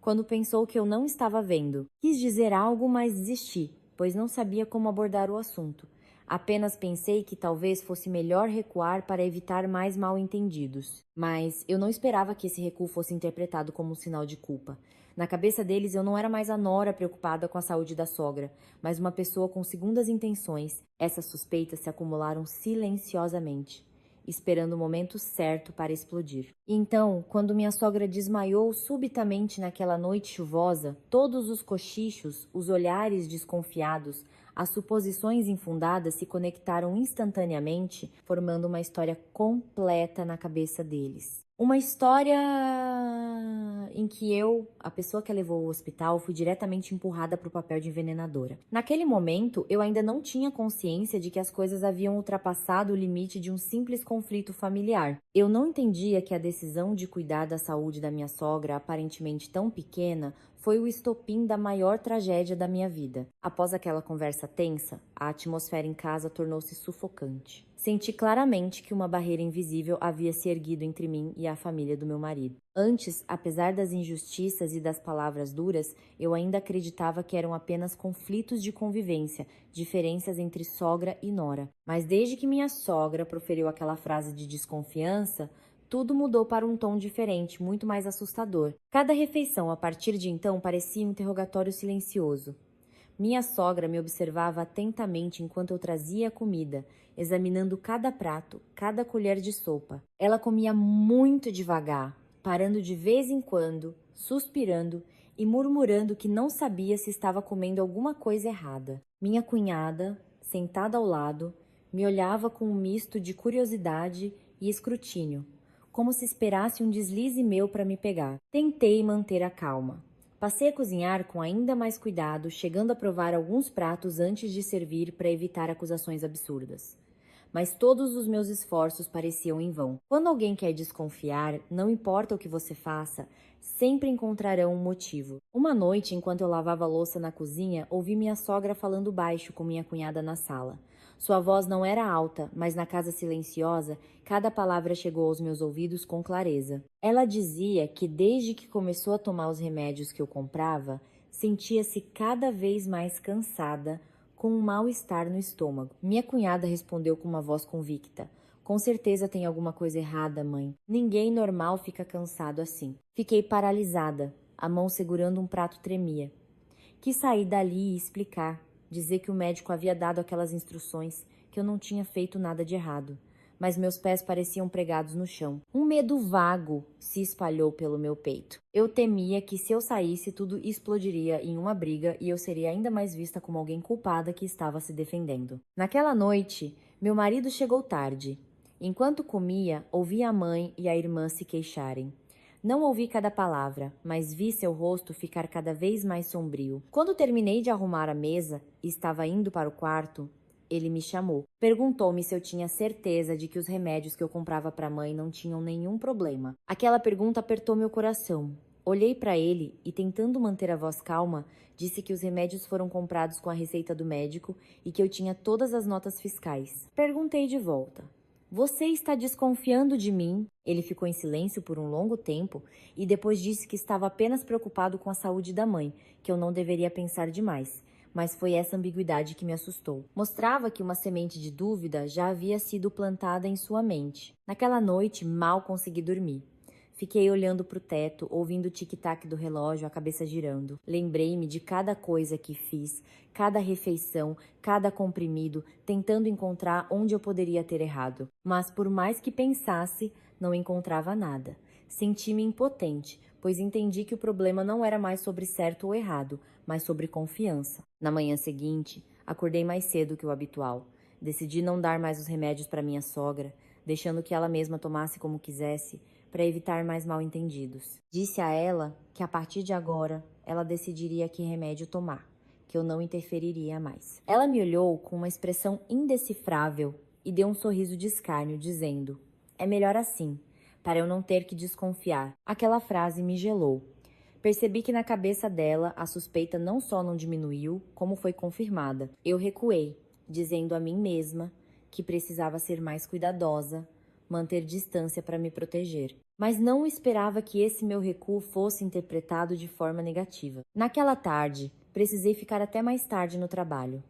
quando pensou que eu não estava vendo. Quis dizer algo, mas desisti, pois não sabia como abordar o assunto. Apenas pensei que talvez fosse melhor recuar para evitar mais mal-entendidos. Mas eu não esperava que esse recuo fosse interpretado como um sinal de culpa. Na cabeça deles, eu não era mais a nora preocupada com a saúde da sogra, mas uma pessoa com segundas intenções. Essas suspeitas se acumularam silenciosamente, esperando o momento certo para explodir. Então, quando minha sogra desmaiou subitamente naquela noite chuvosa, todos os cochichos, os olhares desconfiados, as suposições infundadas se conectaram instantaneamente, formando uma história completa na cabeça deles. Uma história em que eu, a pessoa que a levou ao hospital, fui diretamente empurrada para o papel de envenenadora. Naquele momento, eu ainda não tinha consciência de que as coisas haviam ultrapassado o limite de um simples conflito familiar. Eu não entendia que a decisão de cuidar da saúde da minha sogra, aparentemente tão pequena, foi o estopim da maior tragédia da minha vida. Após aquela conversa tensa, a atmosfera em casa tornou-se sufocante. Senti claramente que uma barreira invisível havia se erguido entre mim e a família do meu marido. Antes, apesar das injustiças e das palavras duras, eu ainda acreditava que eram apenas conflitos de convivência, diferenças entre sogra e nora. Mas desde que minha sogra proferiu aquela frase de desconfiança, tudo mudou para um tom diferente, muito mais assustador. Cada refeição, a partir de então, parecia um interrogatório silencioso. Minha sogra me observava atentamente enquanto eu trazia a comida, examinando cada prato, cada colher de sopa. Ela comia muito devagar, parando de vez em quando, suspirando e murmurando que não sabia se estava comendo alguma coisa errada. Minha cunhada, sentada ao lado, me olhava com um misto de curiosidade e escrutínio, como se esperasse um deslize meu para me pegar. Tentei manter a calma. Passei a cozinhar com ainda mais cuidado, chegando a provar alguns pratos antes de servir para evitar acusações absurdas. Mas todos os meus esforços pareciam em vão. Quando alguém quer desconfiar, não importa o que você faça, sempre encontrarão um motivo. Uma noite, enquanto eu lavava a louça na cozinha, ouvi minha sogra falando baixo com minha cunhada na sala. Sua voz não era alta, mas na casa silenciosa, cada palavra chegou aos meus ouvidos com clareza. Ela dizia que desde que começou a tomar os remédios que eu comprava, sentia-se cada vez mais cansada, com um mal-estar no estômago. Minha cunhada respondeu com uma voz convicta. Com certeza tem alguma coisa errada, mãe. Ninguém normal fica cansado assim. Fiquei paralisada, a mão segurando um prato tremia. Quis sair dali e explicar, dizer que o médico havia dado aquelas instruções, que eu não tinha feito nada de errado. Mas meus pés pareciam pregados no chão. Um medo vago se espalhou pelo meu peito. Eu temia que se eu saísse tudo explodiria em uma briga e eu seria ainda mais vista como alguém culpada que estava se defendendo. Naquela noite, meu marido chegou tarde. Enquanto comia, ouvi a mãe e a irmã se queixarem. Não ouvi cada palavra, mas vi seu rosto ficar cada vez mais sombrio. Quando terminei de arrumar a mesa e estava indo para o quarto, ele me chamou. Perguntou-me se eu tinha certeza de que os remédios que eu comprava para a mãe não tinham nenhum problema. Aquela pergunta apertou meu coração. Olhei para ele e, tentando manter a voz calma, disse que os remédios foram comprados com a receita do médico e que eu tinha todas as notas fiscais. Perguntei de volta. Você está desconfiando de mim? Ele ficou em silêncio por um longo tempo e depois disse que estava apenas preocupado com a saúde da mãe, que eu não deveria pensar demais. Mas foi essa ambiguidade que me assustou. Mostrava que uma semente de dúvida já havia sido plantada em sua mente. Naquela noite, mal consegui dormir. Fiquei olhando para o teto, ouvindo o tic-tac do relógio, a cabeça girando. Lembrei-me de cada coisa que fiz, cada refeição, cada comprimido, tentando encontrar onde eu poderia ter errado. Mas por mais que pensasse, não encontrava nada. Senti-me impotente, pois entendi que o problema não era mais sobre certo ou errado, mas sobre confiança. Na manhã seguinte, acordei mais cedo que o habitual. Decidi não dar mais os remédios para minha sogra, deixando que ela mesma tomasse como quisesse, para evitar mais mal-entendidos. Disse a ela que a partir de agora ela decidiria que remédio tomar, que eu não interferiria mais. Ela me olhou com uma expressão indecifrável e deu um sorriso de escárnio, dizendo: "É melhor assim, para eu não ter que desconfiar." Aquela frase me gelou. Percebi que na cabeça dela a suspeita não só não diminuiu, como foi confirmada. Eu recuei, dizendo a mim mesma que precisava ser mais cuidadosa, manter distância para me proteger. Mas não esperava que esse meu recuo fosse interpretado de forma negativa. Naquela tarde, precisei ficar até mais tarde no trabalho.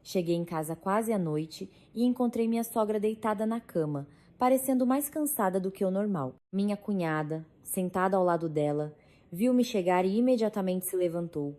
Cheguei em casa quase à noite e encontrei minha sogra deitada na cama, parecendo mais cansada do que o normal. Minha cunhada, sentada ao lado dela, viu-me chegar e imediatamente se levantou,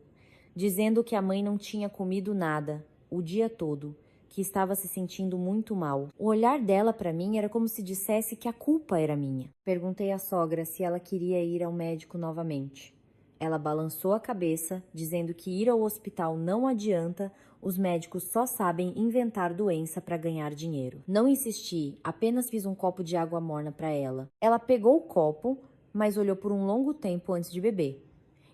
dizendo que a mãe não tinha comido nada o dia todo, que estava se sentindo muito mal. O olhar dela para mim era como se dissesse que a culpa era minha. Perguntei à sogra se ela queria ir ao médico novamente. Ela balançou a cabeça, dizendo que ir ao hospital não adianta, os médicos só sabem inventar doença para ganhar dinheiro. Não insisti, apenas fiz um copo de água morna para ela. Ela pegou o copo, mas olhou por um longo tempo antes de beber.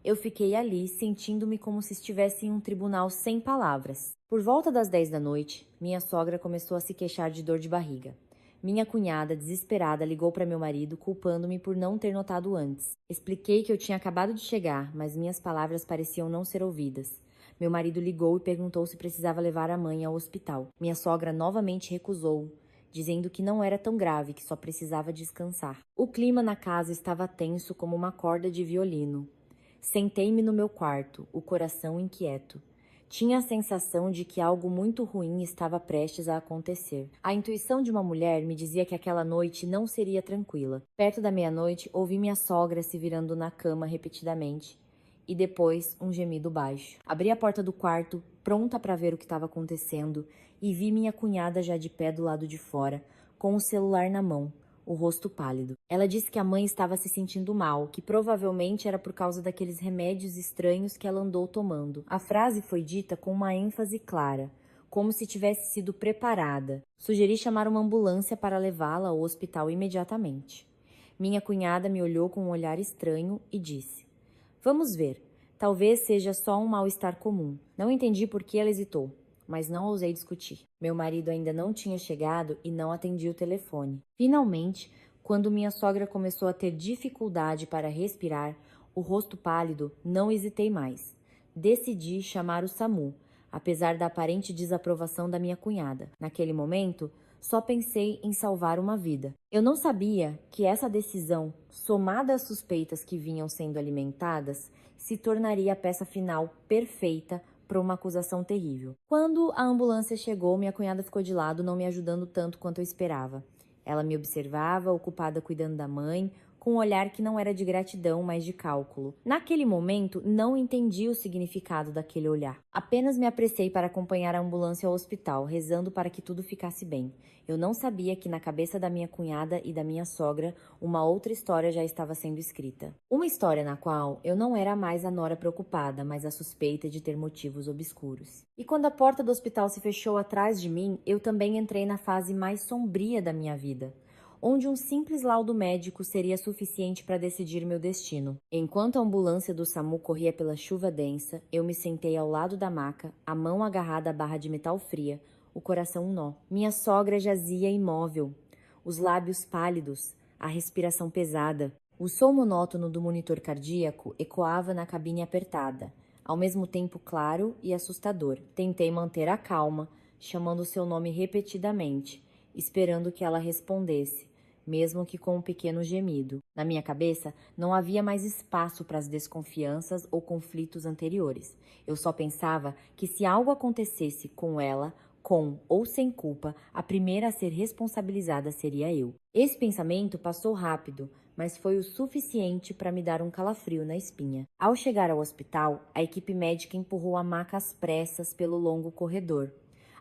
Eu fiquei ali, sentindo-me como se estivesse em um tribunal sem palavras. Por volta das 10 da noite, minha sogra começou a se queixar de dor de barriga. Minha cunhada, desesperada, ligou para meu marido, culpando-me por não ter notado antes. Expliquei que eu tinha acabado de chegar, mas minhas palavras pareciam não ser ouvidas. Meu marido ligou e perguntou se precisava levar a mãe ao hospital. Minha sogra novamente recusou, dizendo que não era tão grave, que só precisava descansar. O clima na casa estava tenso como uma corda de violino. Sentei-me no meu quarto, o coração inquieto. Tinha a sensação de que algo muito ruim estava prestes a acontecer. A intuição de uma mulher me dizia que aquela noite não seria tranquila. Perto da meia-noite, ouvi minha sogra se virando na cama repetidamente e depois um gemido baixo. Abri a porta do quarto, pronta para ver o que estava acontecendo, e vi minha cunhada já de pé do lado de fora, com o celular na mão, o rosto pálido. Ela disse que a mãe estava se sentindo mal, que provavelmente era por causa daqueles remédios estranhos que ela andou tomando. A frase foi dita com uma ênfase clara, como se tivesse sido preparada. Sugeri chamar uma ambulância para levá-la ao hospital imediatamente. Minha cunhada me olhou com um olhar estranho e disse: "Vamos ver. Talvez seja só um mal-estar comum." Não entendi por que ela hesitou, mas não ousei discutir. Meu marido ainda não tinha chegado e não atendi o telefone. Finalmente, quando minha sogra começou a ter dificuldade para respirar, o rosto pálido, não hesitei mais. Decidi chamar o SAMU, apesar da aparente desaprovação da minha cunhada. Naquele momento, só pensei em salvar uma vida. Eu não sabia que essa decisão, somada às suspeitas que vinham sendo alimentadas, se tornaria a peça final perfeita para uma acusação terrível. Quando a ambulância chegou, minha cunhada ficou de lado, não me ajudando tanto quanto eu esperava. Ela me observava, ocupada cuidando da mãe, com um olhar que não era de gratidão, mas de cálculo. Naquele momento, não entendi o significado daquele olhar. Apenas me apressei para acompanhar a ambulância ao hospital, rezando para que tudo ficasse bem. Eu não sabia que na cabeça da minha cunhada e da minha sogra, uma outra história já estava sendo escrita. Uma história na qual eu não era mais a nora preocupada, mas a suspeita de ter motivos obscuros. E quando a porta do hospital se fechou atrás de mim, eu também entrei na fase mais sombria da minha vida, onde um simples laudo médico seria suficiente para decidir meu destino. Enquanto a ambulância do SAMU corria pela chuva densa, eu me sentei ao lado da maca, a mão agarrada à barra de metal fria, o coração um nó. Minha sogra jazia imóvel, os lábios pálidos, a respiração pesada. O som monótono do monitor cardíaco ecoava na cabine apertada, ao mesmo tempo claro e assustador. Tentei manter a calma, chamando seu nome repetidamente, esperando que ela respondesse, mesmo que com um pequeno gemido. Na minha cabeça, não havia mais espaço para as desconfianças ou conflitos anteriores. Eu só pensava que se algo acontecesse com ela, com ou sem culpa, a primeira a ser responsabilizada seria eu. Esse pensamento passou rápido, mas foi o suficiente para me dar um calafrio na espinha. Ao chegar ao hospital, a equipe médica empurrou a maca às pressas pelo longo corredor.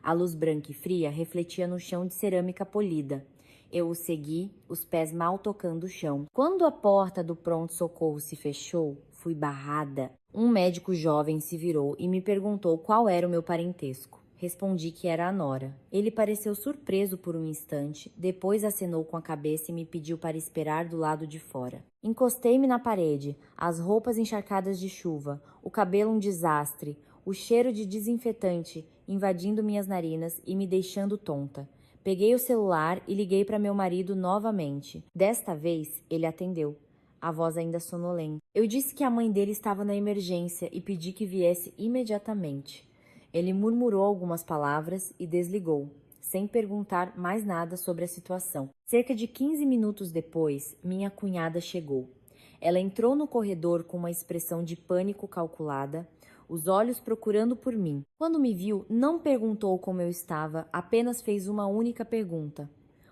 A luz branca e fria refletia no chão de cerâmica polida. Eu o segui, os pés mal tocando o chão. Quando a porta do pronto-socorro se fechou, fui barrada. Um médico jovem se virou e me perguntou qual era o meu parentesco. Respondi que era a nora. Ele pareceu surpreso por um instante, depois acenou com a cabeça e me pediu para esperar do lado de fora. Encostei-me na parede, as roupas encharcadas de chuva, o cabelo um desastre, o cheiro de desinfetante invadindo minhas narinas e me deixando tonta. Peguei o celular e liguei para meu marido novamente. Desta vez, ele atendeu, a voz ainda sonolenta. Eu disse que a mãe dele estava na emergência e pedi que viesse imediatamente. Ele murmurou algumas palavras e desligou, sem perguntar mais nada sobre a situação. Cerca de 15 minutos depois, minha cunhada chegou. Ela entrou no corredor com uma expressão de pânico calculada, os olhos procurando por mim. Quando me viu, não perguntou como eu estava, apenas fez uma única pergunta.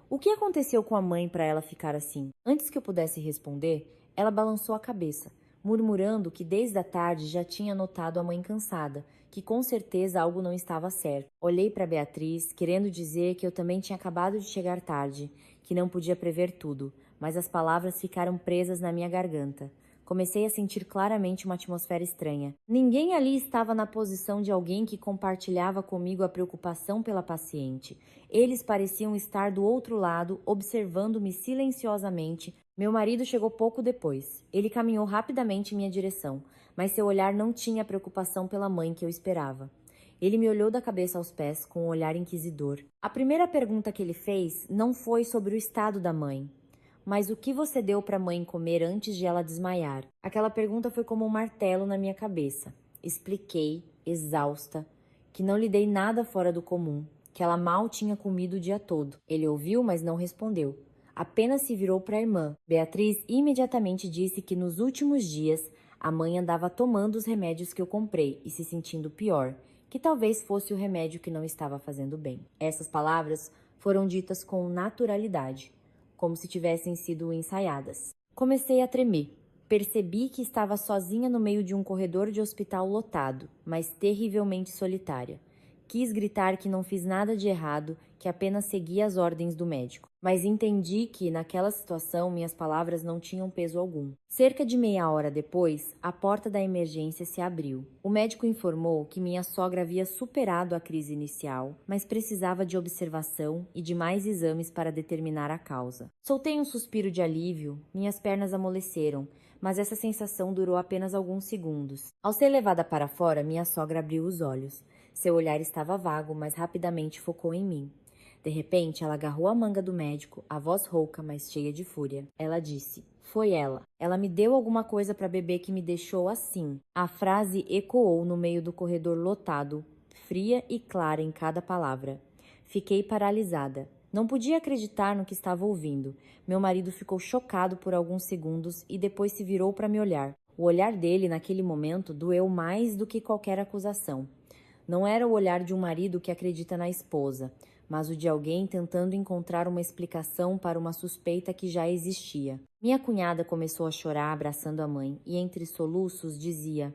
O que aconteceu com a mãe para ela ficar assim? Antes que eu pudesse responder, ela balançou a cabeça, murmurando que desde a tarde já tinha notado a mãe cansada, que com certeza algo não estava certo. Olhei para Beatriz, querendo dizer que eu também tinha acabado de chegar tarde, que não podia prever tudo, mas as palavras ficaram presas na minha garganta. Comecei a sentir claramente uma atmosfera estranha. Ninguém ali estava na posição de alguém que compartilhava comigo a preocupação pela paciente. Eles pareciam estar do outro lado, observando-me silenciosamente. Meu marido chegou pouco depois. Ele caminhou rapidamente em minha direção, mas seu olhar não tinha a preocupação pela mãe que eu esperava. Ele me olhou da cabeça aos pés com um olhar inquisidor. A primeira pergunta que ele fez não foi sobre o estado da mãe. Mas o que você deu para a mãe comer antes de ela desmaiar? Aquela pergunta foi como um martelo na minha cabeça. Expliquei, exausta, que não lhe dei nada fora do comum, que ela mal tinha comido o dia todo. Ele ouviu, mas não respondeu. Apenas se virou para a irmã. Beatriz imediatamente disse que nos últimos dias a mãe andava tomando os remédios que eu comprei e se sentindo pior, que talvez fosse o remédio que não estava fazendo bem. Essas palavras foram ditas com naturalidade, como se tivessem sido ensaiadas. Comecei a tremer. Percebi que estava sozinha no meio de um corredor de hospital lotado, mas terrivelmente solitária. Quis gritar que não fiz nada de errado, que apenas segui as ordens do médico. Mas entendi que, naquela situação, minhas palavras não tinham peso algum. Cerca de meia hora depois, a porta da emergência se abriu. O médico informou que minha sogra havia superado a crise inicial, mas precisava de observação e de mais exames para determinar a causa. Soltei um suspiro de alívio, minhas pernas amoleceram, mas essa sensação durou apenas alguns segundos. Ao ser levada para fora, minha sogra abriu os olhos. Seu olhar estava vago, mas rapidamente focou em mim. De repente, ela agarrou a manga do médico, a voz rouca, mas cheia de fúria. Ela disse: "Foi ela. Ela me deu alguma coisa para beber que me deixou assim." A frase ecoou no meio do corredor lotado, fria e clara em cada palavra. Fiquei paralisada. Não podia acreditar no que estava ouvindo. Meu marido ficou chocado por alguns segundos e depois se virou para me olhar. O olhar dele, naquele momento, doeu mais do que qualquer acusação. Não era o olhar de um marido que acredita na esposa, mas o de alguém tentando encontrar uma explicação para uma suspeita que já existia. Minha cunhada começou a chorar abraçando a mãe e entre soluços dizia: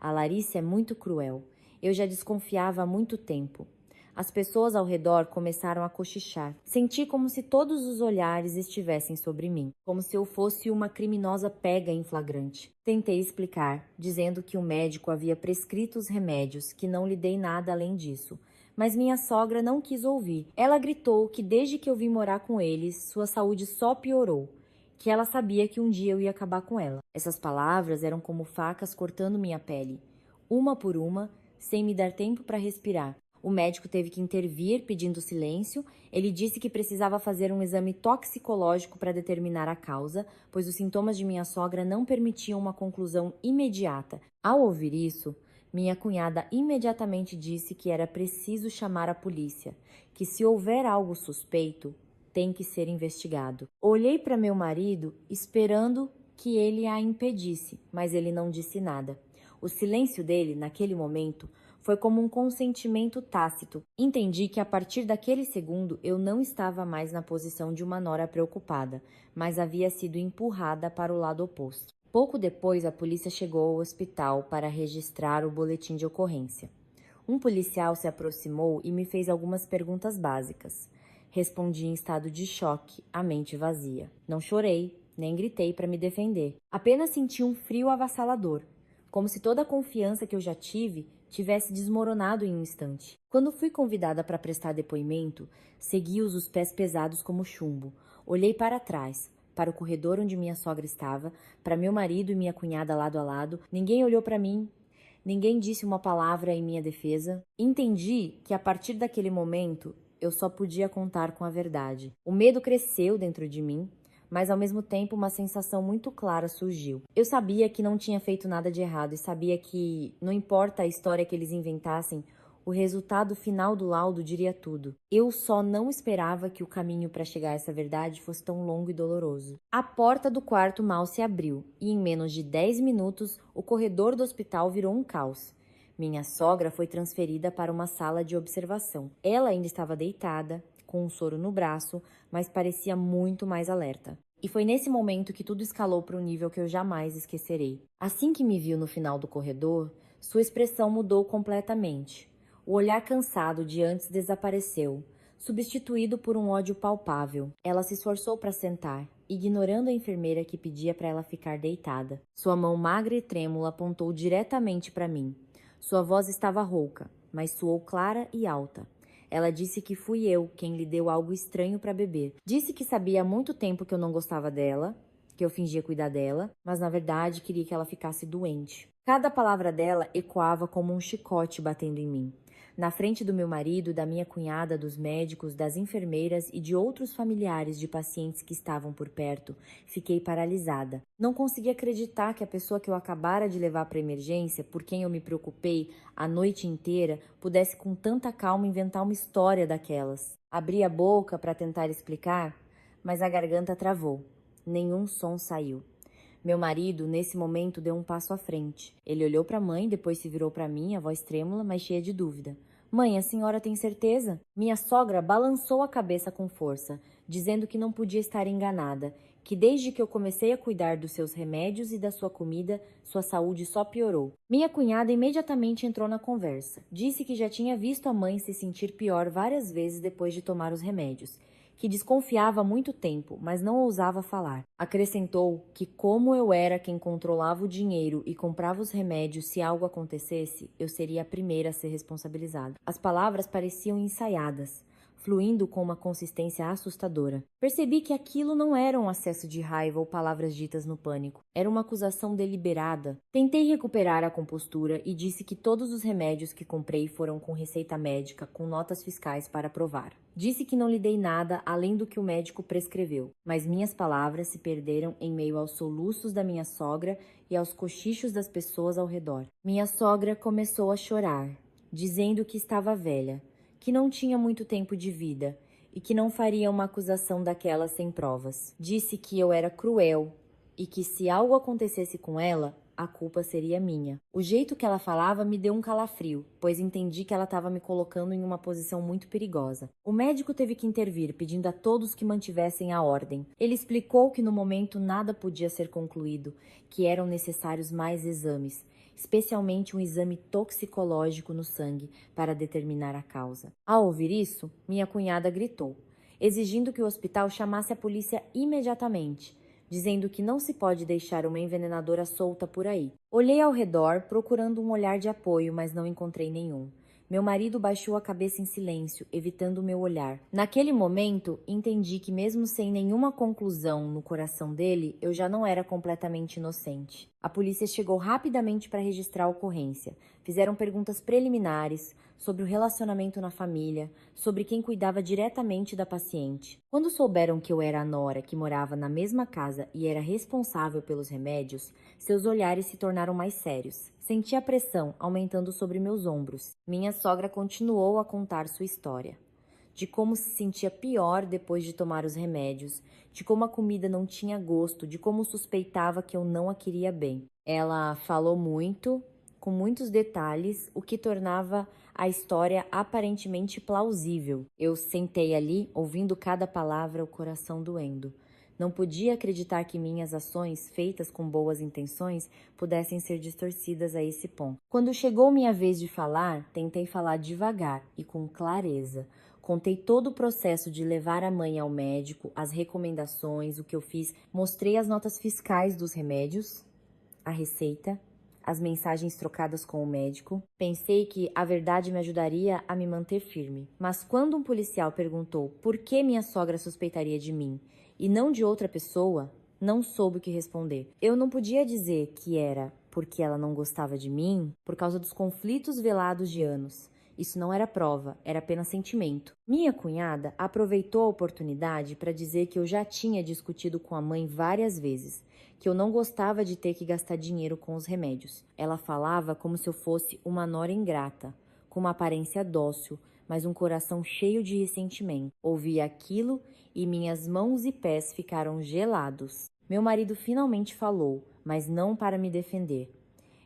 "A Larissa é muito cruel. Eu já desconfiava há muito tempo." As pessoas ao redor começaram a cochichar. Senti como se todos os olhares estivessem sobre mim, como se eu fosse uma criminosa pega em flagrante. Tentei explicar, dizendo que o médico havia prescrito os remédios, que não lhe dei nada além disso. Mas minha sogra não quis ouvir. Ela gritou que desde que eu vim morar com eles, sua saúde só piorou, que ela sabia que um dia eu ia acabar com ela. Essas palavras eram como facas cortando minha pele, uma por uma, sem me dar tempo para respirar. O médico teve que intervir pedindo silêncio. Ele disse que precisava fazer um exame toxicológico para determinar a causa, pois os sintomas de minha sogra não permitiam uma conclusão imediata. Ao ouvir isso, minha cunhada imediatamente disse que era preciso chamar a polícia, que se houver algo suspeito, tem que ser investigado. Olhei para meu marido esperando que ele a impedisse, mas ele não disse nada. O silêncio dele, naquele momento, foi como um consentimento tácito. Entendi que a partir daquele segundo eu não estava mais na posição de uma nora preocupada, mas havia sido empurrada para o lado oposto. Pouco depois, a polícia chegou ao hospital para registrar o boletim de ocorrência. Um policial se aproximou e me fez algumas perguntas básicas. Respondi em estado de choque, a mente vazia. Não chorei, nem gritei para me defender. Apenas senti um frio avassalador, como se toda a confiança que eu já tivesse desmoronado em um instante. Quando fui convidada para prestar depoimento, segui-os os pés pesados como chumbo. Olhei para trás, para o corredor onde minha sogra estava, para meu marido e minha cunhada lado a lado. Ninguém olhou para mim, ninguém disse uma palavra em minha defesa. Entendi que a partir daquele momento eu só podia contar com a verdade. O medo cresceu dentro de mim, mas ao mesmo tempo uma sensação muito clara surgiu. Eu sabia que não tinha feito nada de errado e sabia que, não importa a história que eles inventassem, o resultado final do laudo diria tudo. Eu só não esperava que o caminho para chegar a essa verdade fosse tão longo e doloroso. A porta do quarto mal se abriu e em menos de 10 minutos o corredor do hospital virou um caos. Minha sogra foi transferida para uma sala de observação. Ela ainda estava deitada, com um soro no braço, mas parecia muito mais alerta. E foi nesse momento que tudo escalou para um nível que eu jamais esquecerei. Assim que me viu no final do corredor, sua expressão mudou completamente. O olhar cansado de antes desapareceu, substituído por um ódio palpável. Ela se esforçou para sentar, ignorando a enfermeira que pedia para ela ficar deitada. Sua mão magra e trêmula apontou diretamente para mim. Sua voz estava rouca, mas soou clara e alta. Ela disse que fui eu quem lhe deu algo estranho para beber. Disse que sabia há muito tempo que eu não gostava dela, que eu fingia cuidar dela, mas na verdade queria que ela ficasse doente. Cada palavra dela ecoava como um chicote batendo em mim. Na frente do meu marido, da minha cunhada, dos médicos, das enfermeiras e de outros familiares de pacientes que estavam por perto, fiquei paralisada. Não conseguia acreditar que a pessoa que eu acabara de levar para a emergência, por quem eu me preocupei a noite inteira, pudesse com tanta calma inventar uma história daquelas. Abri a boca para tentar explicar, mas a garganta travou. Nenhum som saiu. Meu marido, nesse momento, deu um passo à frente. Ele olhou para a mãe, depois se virou para mim, a voz trêmula, mas cheia de dúvida. Mãe, a senhora tem certeza? Minha sogra balançou a cabeça com força, dizendo que não podia estar enganada, que desde que eu comecei a cuidar dos seus remédios e da sua comida, sua saúde só piorou. Minha cunhada imediatamente entrou na conversa. Disse que já tinha visto a mãe se sentir pior várias vezes depois de tomar os remédios, que desconfiava há muito tempo, mas não ousava falar. Acrescentou que, como eu era quem controlava o dinheiro e comprava os remédios se algo acontecesse, eu seria a primeira a ser responsabilizada. As palavras pareciam ensaiadas, fluindo com uma consistência assustadora. Percebi que aquilo não era um acesso de raiva ou palavras ditas no pânico. Era uma acusação deliberada. Tentei recuperar a compostura e disse que todos os remédios que comprei foram com receita médica, com notas fiscais para provar. Disse que não lhe dei nada além do que o médico prescreveu, mas minhas palavras se perderam em meio aos soluços da minha sogra e aos cochichos das pessoas ao redor. Minha sogra começou a chorar, dizendo que estava velha, que não tinha muito tempo de vida e que não faria uma acusação daquela sem provas. Disse que eu era cruel e que se algo acontecesse com ela, a culpa seria minha. O jeito que ela falava me deu um calafrio, pois entendi que ela estava me colocando em uma posição muito perigosa. O médico teve que intervir, pedindo a todos que mantivessem a ordem. Ele explicou que no momento nada podia ser concluído, que eram necessários mais exames, especialmente um exame toxicológico no sangue para determinar a causa. Ao ouvir isso, minha cunhada gritou, exigindo que o hospital chamasse a polícia imediatamente, dizendo que não se pode deixar uma envenenadora solta por aí. Olhei ao redor, procurando um olhar de apoio, mas não encontrei nenhum. Meu marido baixou a cabeça em silêncio, evitando o meu olhar. Naquele momento, entendi que mesmo sem nenhuma conclusão no coração dele, eu já não era completamente inocente. A polícia chegou rapidamente para registrar a ocorrência. Fizeram perguntas preliminares sobre o relacionamento na família, sobre quem cuidava diretamente da paciente. Quando souberam que eu era a nora que morava na mesma casa e era responsável pelos remédios, seus olhares se tornaram mais sérios. Senti a pressão aumentando sobre meus ombros. Minha sogra continuou a contar sua história. De como se sentia pior depois de tomar os remédios, de como a comida não tinha gosto, de como suspeitava que eu não a queria bem. Ela falou muito, com muitos detalhes, o que tornava a história aparentemente plausível. Eu sentei ali, ouvindo cada palavra, o coração doendo. Não podia acreditar que minhas ações, feitas com boas intenções, pudessem ser distorcidas a esse ponto. Quando chegou minha vez de falar, tentei falar devagar e com clareza. Contei todo o processo de levar a mãe ao médico, as recomendações, o que eu fiz. Mostrei as notas fiscais dos remédios, a receita, as mensagens trocadas com o médico. Pensei que a verdade me ajudaria a me manter firme. Mas quando um policial perguntou por que minha sogra suspeitaria de mim e não de outra pessoa, não soube o que responder. Eu não podia dizer que era porque ela não gostava de mim por causa dos conflitos velados de anos. Isso não era prova, era apenas sentimento. Minha cunhada aproveitou a oportunidade para dizer que eu já tinha discutido com a mãe várias vezes, que eu não gostava de ter que gastar dinheiro com os remédios. Ela falava como se eu fosse uma nora ingrata, com uma aparência dócil, mas um coração cheio de ressentimento. Ouvi aquilo e minhas mãos e pés ficaram gelados. Meu marido finalmente falou, mas não para me defender.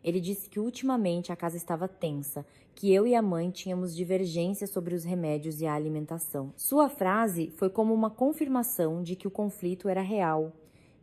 Ele disse que ultimamente a casa estava tensa, que eu e a mãe tínhamos divergências sobre os remédios e a alimentação. Sua frase foi como uma confirmação de que o conflito era real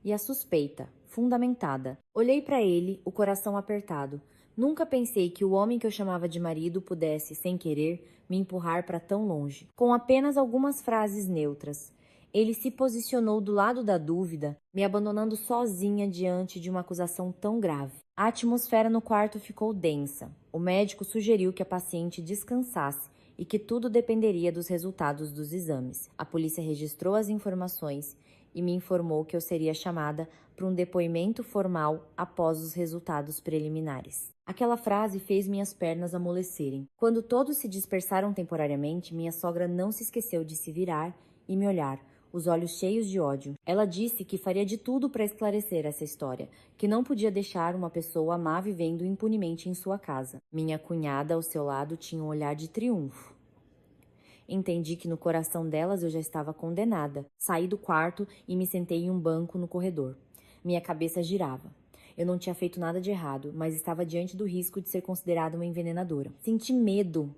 e a suspeita, fundamentada. Olhei para ele, o coração apertado. Nunca pensei que o homem que eu chamava de marido pudesse, sem querer, me empurrar para tão longe. Com apenas algumas frases neutras, ele se posicionou do lado da dúvida, me abandonando sozinha diante de uma acusação tão grave. A atmosfera no quarto ficou densa. O médico sugeriu que a paciente descansasse e que tudo dependeria dos resultados dos exames. A polícia registrou as informações e me informou que eu seria chamada para um depoimento formal após os resultados preliminares. Aquela frase fez minhas pernas amolecerem. Quando todos se dispersaram temporariamente, minha sogra não se esqueceu de se virar e me olhar, os olhos cheios de ódio. Ela disse que faria de tudo para esclarecer essa história, que não podia deixar uma pessoa má vivendo impunemente em sua casa. Minha cunhada, ao seu lado, tinha um olhar de triunfo. Entendi que no coração delas eu já estava condenada. Saí do quarto e me sentei em um banco no corredor. Minha cabeça girava. Eu não tinha feito nada de errado, mas estava diante do risco de ser considerada uma envenenadora. Senti medo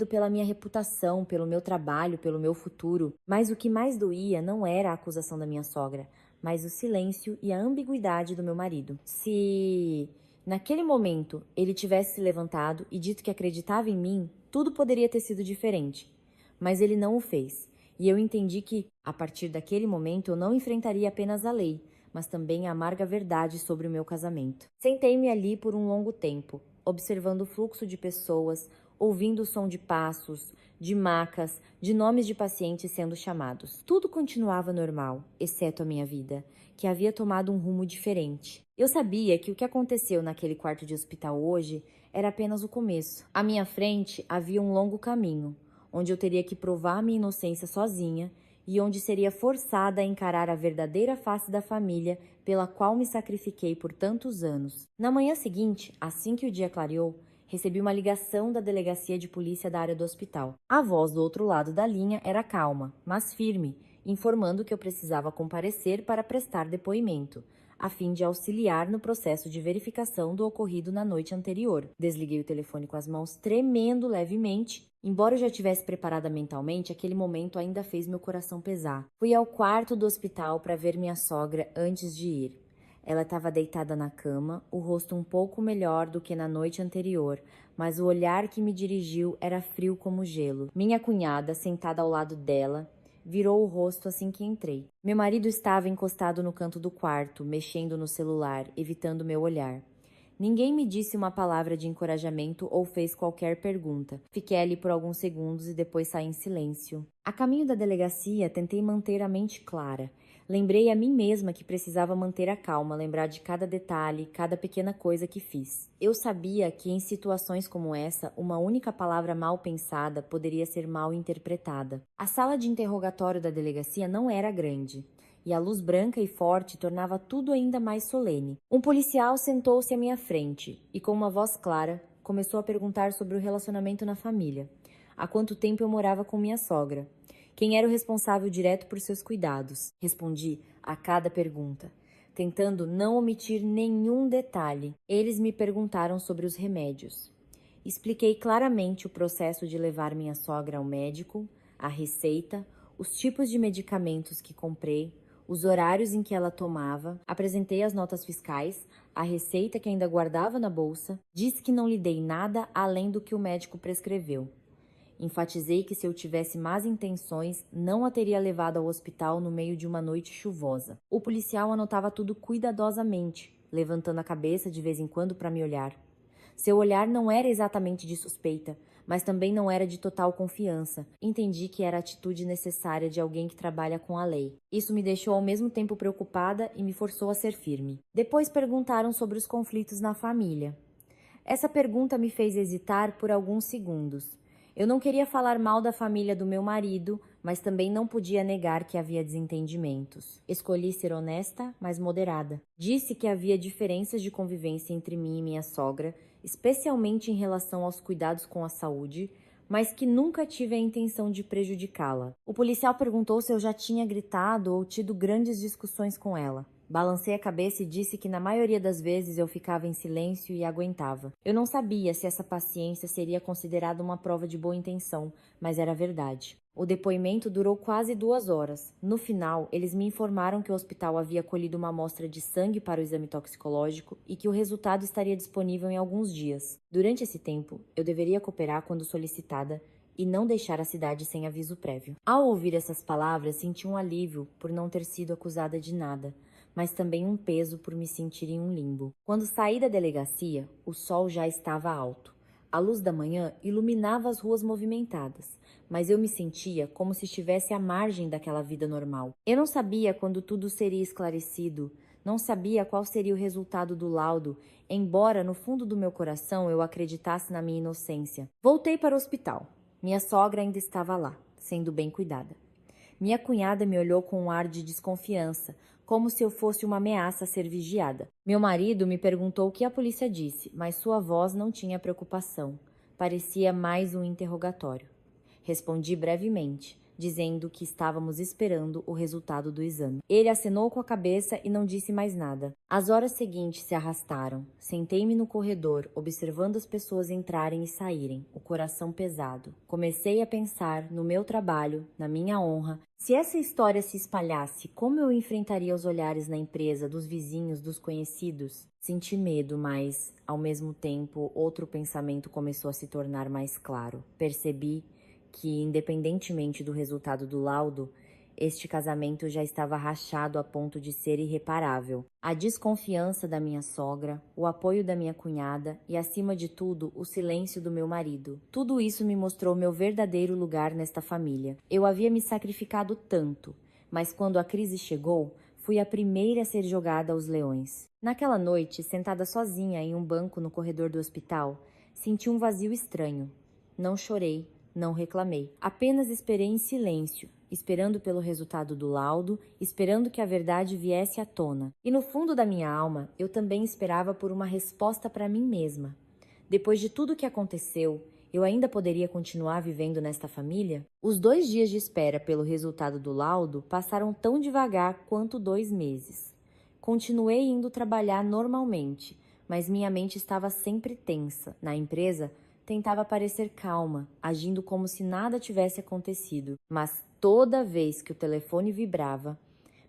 pela minha reputação, pelo meu trabalho, pelo meu futuro. Mas o que mais doía não era a acusação da minha sogra, mas o silêncio e a ambiguidade do meu marido. Se naquele momento ele tivesse se levantado e dito que acreditava em mim, tudo poderia ter sido diferente. Mas ele não o fez. E eu entendi que, a partir daquele momento, eu não enfrentaria apenas a lei, mas também a amarga verdade sobre o meu casamento. Sentei-me ali por um longo tempo, observando o fluxo de pessoas, ouvindo o som de passos, de macas, de nomes de pacientes sendo chamados. Tudo continuava normal, exceto a minha vida, que havia tomado um rumo diferente. Eu sabia que o que aconteceu naquele quarto de hospital hoje era apenas o começo. À minha frente havia um longo caminho, onde eu teria que provar minha inocência sozinha e onde seria forçada a encarar a verdadeira face da família pela qual me sacrifiquei por tantos anos. Na manhã seguinte, assim que o dia clareou, recebi uma ligação da delegacia de polícia da área do hospital. A voz do outro lado da linha era calma, mas firme, informando que eu precisava comparecer para prestar depoimento, a fim de auxiliar no processo de verificação do ocorrido na noite anterior. Desliguei o telefone com as mãos tremendo levemente. Embora eu já tivesse preparada mentalmente, aquele momento ainda fez meu coração pesar. Fui ao quarto do hospital para ver minha sogra antes de ir. Ela estava deitada na cama, o rosto um pouco melhor do que na noite anterior, mas o olhar que me dirigiu era frio como gelo. Minha cunhada, sentada ao lado dela, virou o rosto assim que entrei. Meu marido estava encostado no canto do quarto, mexendo no celular, evitando meu olhar. Ninguém me disse uma palavra de encorajamento ou fez qualquer pergunta. Fiquei ali por alguns segundos e depois saí em silêncio. A caminho da delegacia, tentei manter a mente clara. Lembrei a mim mesma que precisava manter a calma, lembrar de cada detalhe, cada pequena coisa que fiz. Eu sabia que em situações como essa, uma única palavra mal pensada poderia ser mal interpretada. A sala de interrogatório da delegacia não era grande, e a luz branca e forte tornava tudo ainda mais solene. Um policial sentou-se à minha frente e, com uma voz clara, começou a perguntar sobre o relacionamento na família. Há quanto tempo eu morava com minha sogra? Quem era o responsável direto por seus cuidados? Respondi a cada pergunta, tentando não omitir nenhum detalhe. Eles me perguntaram sobre os remédios. Expliquei claramente o processo de levar minha sogra ao médico, a receita, os tipos de medicamentos que comprei, os horários em que ela tomava, apresentei as notas fiscais, a receita que ainda guardava na bolsa, disse que não lhe dei nada além do que o médico prescreveu. Enfatizei que se eu tivesse más intenções, não a teria levado ao hospital no meio de uma noite chuvosa. O policial anotava tudo cuidadosamente, levantando a cabeça de vez em quando para me olhar. Seu olhar não era exatamente de suspeita, mas também não era de total confiança. Entendi que era a atitude necessária de alguém que trabalha com a lei. Isso me deixou ao mesmo tempo preocupada e me forçou a ser firme. Depois perguntaram sobre os conflitos na família. Essa pergunta me fez hesitar por alguns segundos. Eu não queria falar mal da família do meu marido, mas também não podia negar que havia desentendimentos. Escolhi ser honesta, mas moderada. Disse que havia diferenças de convivência entre mim e minha sogra, especialmente em relação aos cuidados com a saúde, mas que nunca tive a intenção de prejudicá-la. O policial perguntou se eu já tinha gritado ou tido grandes discussões com ela. Balancei a cabeça e disse que na maioria das vezes eu ficava em silêncio e aguentava. Eu não sabia se essa paciência seria considerada uma prova de boa intenção, mas era verdade. O depoimento durou quase 2 horas. No final, eles me informaram que o hospital havia colhido uma amostra de sangue para o exame toxicológico e que o resultado estaria disponível em alguns dias. Durante esse tempo, eu deveria cooperar quando solicitada e não deixar a cidade sem aviso prévio. Ao ouvir essas palavras, senti um alívio por não ter sido acusada de nada, mas também um peso por me sentir em um limbo. Quando saí da delegacia, o sol já estava alto. A luz da manhã iluminava as ruas movimentadas, mas eu me sentia como se estivesse à margem daquela vida normal. Eu não sabia quando tudo seria esclarecido, não sabia qual seria o resultado do laudo, embora no fundo do meu coração eu acreditasse na minha inocência. Voltei para o hospital. Minha sogra ainda estava lá, sendo bem cuidada. Minha cunhada me olhou com um ar de desconfiança, como se eu fosse uma ameaça a ser vigiada. Meu marido me perguntou o que a polícia disse, mas sua voz não tinha preocupação. Parecia mais um interrogatório. Respondi brevemente, dizendo que estávamos esperando o resultado do exame. Ele acenou com a cabeça e não disse mais nada. As horas seguintes se arrastaram. Sentei-me no corredor, observando as pessoas entrarem e saírem, o coração pesado. Comecei a pensar no meu trabalho, na minha honra. Se essa história se espalhasse, como eu enfrentaria os olhares na empresa, dos vizinhos, dos conhecidos? Senti medo, mas, ao mesmo tempo, outro pensamento começou a se tornar mais claro. Percebi que, independentemente do resultado do laudo, este casamento já estava rachado a ponto de ser irreparável. A desconfiança da minha sogra, o apoio da minha cunhada e, acima de tudo, o silêncio do meu marido. Tudo isso me mostrou meu verdadeiro lugar nesta família. Eu havia me sacrificado tanto, mas quando a crise chegou, fui a primeira a ser jogada aos leões. Naquela noite, sentada sozinha em um banco no corredor do hospital, senti um vazio estranho. Não chorei, não reclamei. Apenas esperei em silêncio, esperando pelo resultado do laudo, esperando que a verdade viesse à tona. E no fundo da minha alma, eu também esperava por uma resposta para mim mesma. Depois de tudo o que aconteceu, eu ainda poderia continuar vivendo nesta família? Os 2 dias de espera pelo resultado do laudo passaram tão devagar quanto 2 meses. Continuei indo trabalhar normalmente, mas minha mente estava sempre tensa. Na empresa, tentava parecer calma, agindo como se nada tivesse acontecido. Mas toda vez que o telefone vibrava,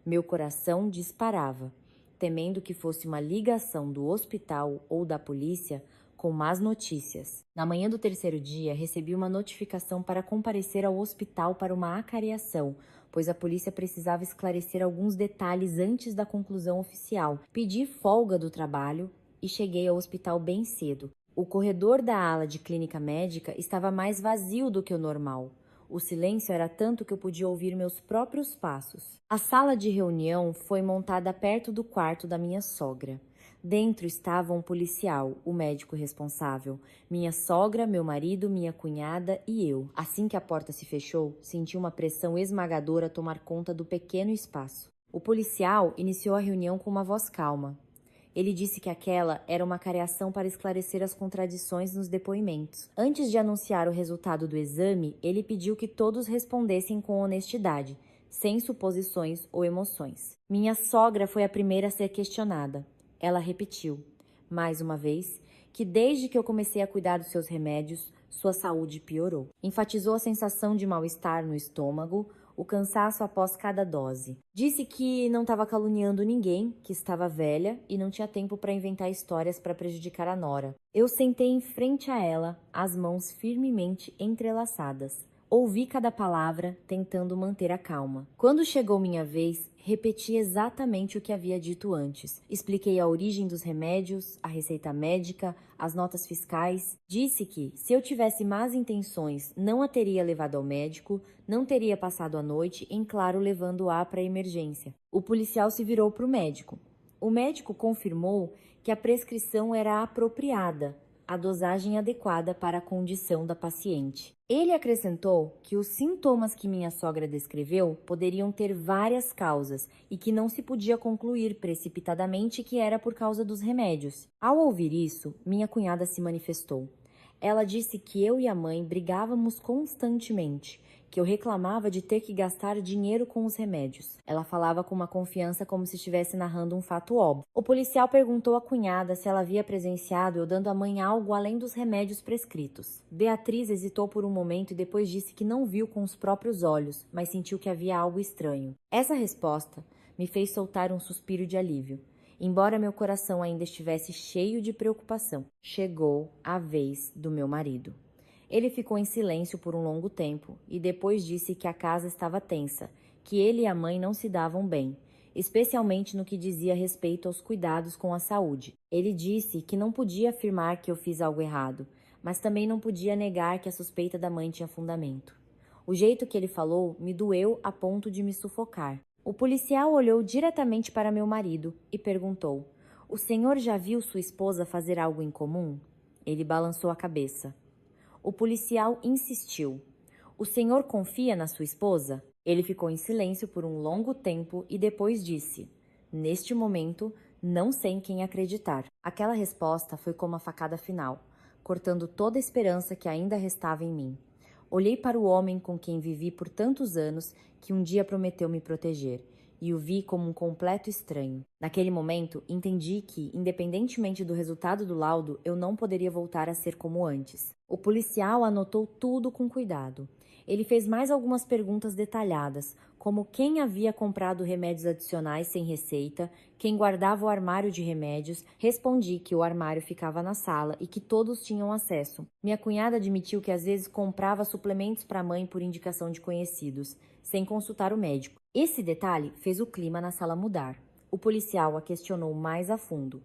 meu coração disparava, temendo que fosse uma ligação do hospital ou da polícia com más notícias. Na manhã do 3º dia, recebi uma notificação para comparecer ao hospital para uma acariação, pois a polícia precisava esclarecer alguns detalhes antes da conclusão oficial. Pedi folga do trabalho e cheguei ao hospital bem cedo. O corredor da ala de clínica médica estava mais vazio do que o normal. O silêncio era tanto que eu podia ouvir meus próprios passos. A sala de reunião foi montada perto do quarto da minha sogra. Dentro estava um policial, o médico responsável, minha sogra, meu marido, minha cunhada e eu. Assim que a porta se fechou, senti uma pressão esmagadora tomar conta do pequeno espaço. O policial iniciou a reunião com uma voz calma. Ele disse que aquela era uma careação para esclarecer as contradições nos depoimentos. Antes de anunciar o resultado do exame, ele pediu que todos respondessem com honestidade, sem suposições ou emoções. Minha sogra foi a primeira a ser questionada. Ela repetiu, mais uma vez, que desde que eu comecei a cuidar dos seus remédios, sua saúde piorou. Enfatizou a sensação de mal-estar no estômago, o cansaço após cada dose. Disse que não estava caluniando ninguém, que estava velha e não tinha tempo para inventar histórias para prejudicar a nora. Eu sentei em frente a ela, as mãos firmemente entrelaçadas. Ouvi cada palavra, tentando manter a calma. Quando chegou minha vez, repeti exatamente o que havia dito antes. Expliquei a origem dos remédios, a receita médica, as notas fiscais. Disse que, se eu tivesse más intenções, não a teria levado ao médico, não teria passado a noite, em claro, levando-a para a emergência. O policial se virou para o médico. O médico confirmou que a prescrição era apropriada, a dosagem adequada para a condição da paciente. Ele acrescentou que os sintomas que minha sogra descreveu poderiam ter várias causas e que não se podia concluir precipitadamente que era por causa dos remédios. Ao ouvir isso, minha cunhada se manifestou. Ela disse que eu e a mãe brigávamos constantemente, que eu reclamava de ter que gastar dinheiro com os remédios. Ela falava com uma confiança como se estivesse narrando um fato óbvio. O policial perguntou à cunhada se ela havia presenciado eu dando à mãe algo além dos remédios prescritos. Beatriz hesitou por um momento e depois disse que não viu com os próprios olhos, mas sentiu que havia algo estranho. Essa resposta me fez soltar um suspiro de alívio. Embora meu coração ainda estivesse cheio de preocupação, chegou a vez do meu marido. Ele ficou em silêncio por um longo tempo e depois disse que a casa estava tensa, que ele e a mãe não se davam bem, especialmente no que dizia respeito aos cuidados com a saúde. Ele disse que não podia afirmar que eu fiz algo errado, mas também não podia negar que a suspeita da mãe tinha fundamento. O jeito que ele falou me doeu a ponto de me sufocar. O policial olhou diretamente para meu marido e perguntou: "O senhor já viu sua esposa fazer algo em comum?" Ele balançou a cabeça. O policial insistiu. "O senhor confia na sua esposa?" Ele ficou em silêncio por um longo tempo e depois disse: "Neste momento, não sei em quem acreditar." Aquela resposta foi como a facada final, cortando toda a esperança que ainda restava em mim. Olhei para o homem com quem vivi por tantos anos que um dia prometeu me proteger, e o vi como um completo estranho. Naquele momento, entendi que, independentemente do resultado do laudo, eu não poderia voltar a ser como antes. O policial anotou tudo com cuidado. Ele fez mais algumas perguntas detalhadas, como quem havia comprado remédios adicionais sem receita, quem guardava o armário de remédios. Respondi que o armário ficava na sala e que todos tinham acesso. Minha cunhada admitiu que às vezes comprava suplementos para a mãe por indicação de conhecidos, sem consultar o médico. Esse detalhe fez o clima na sala mudar. O policial a questionou mais a fundo.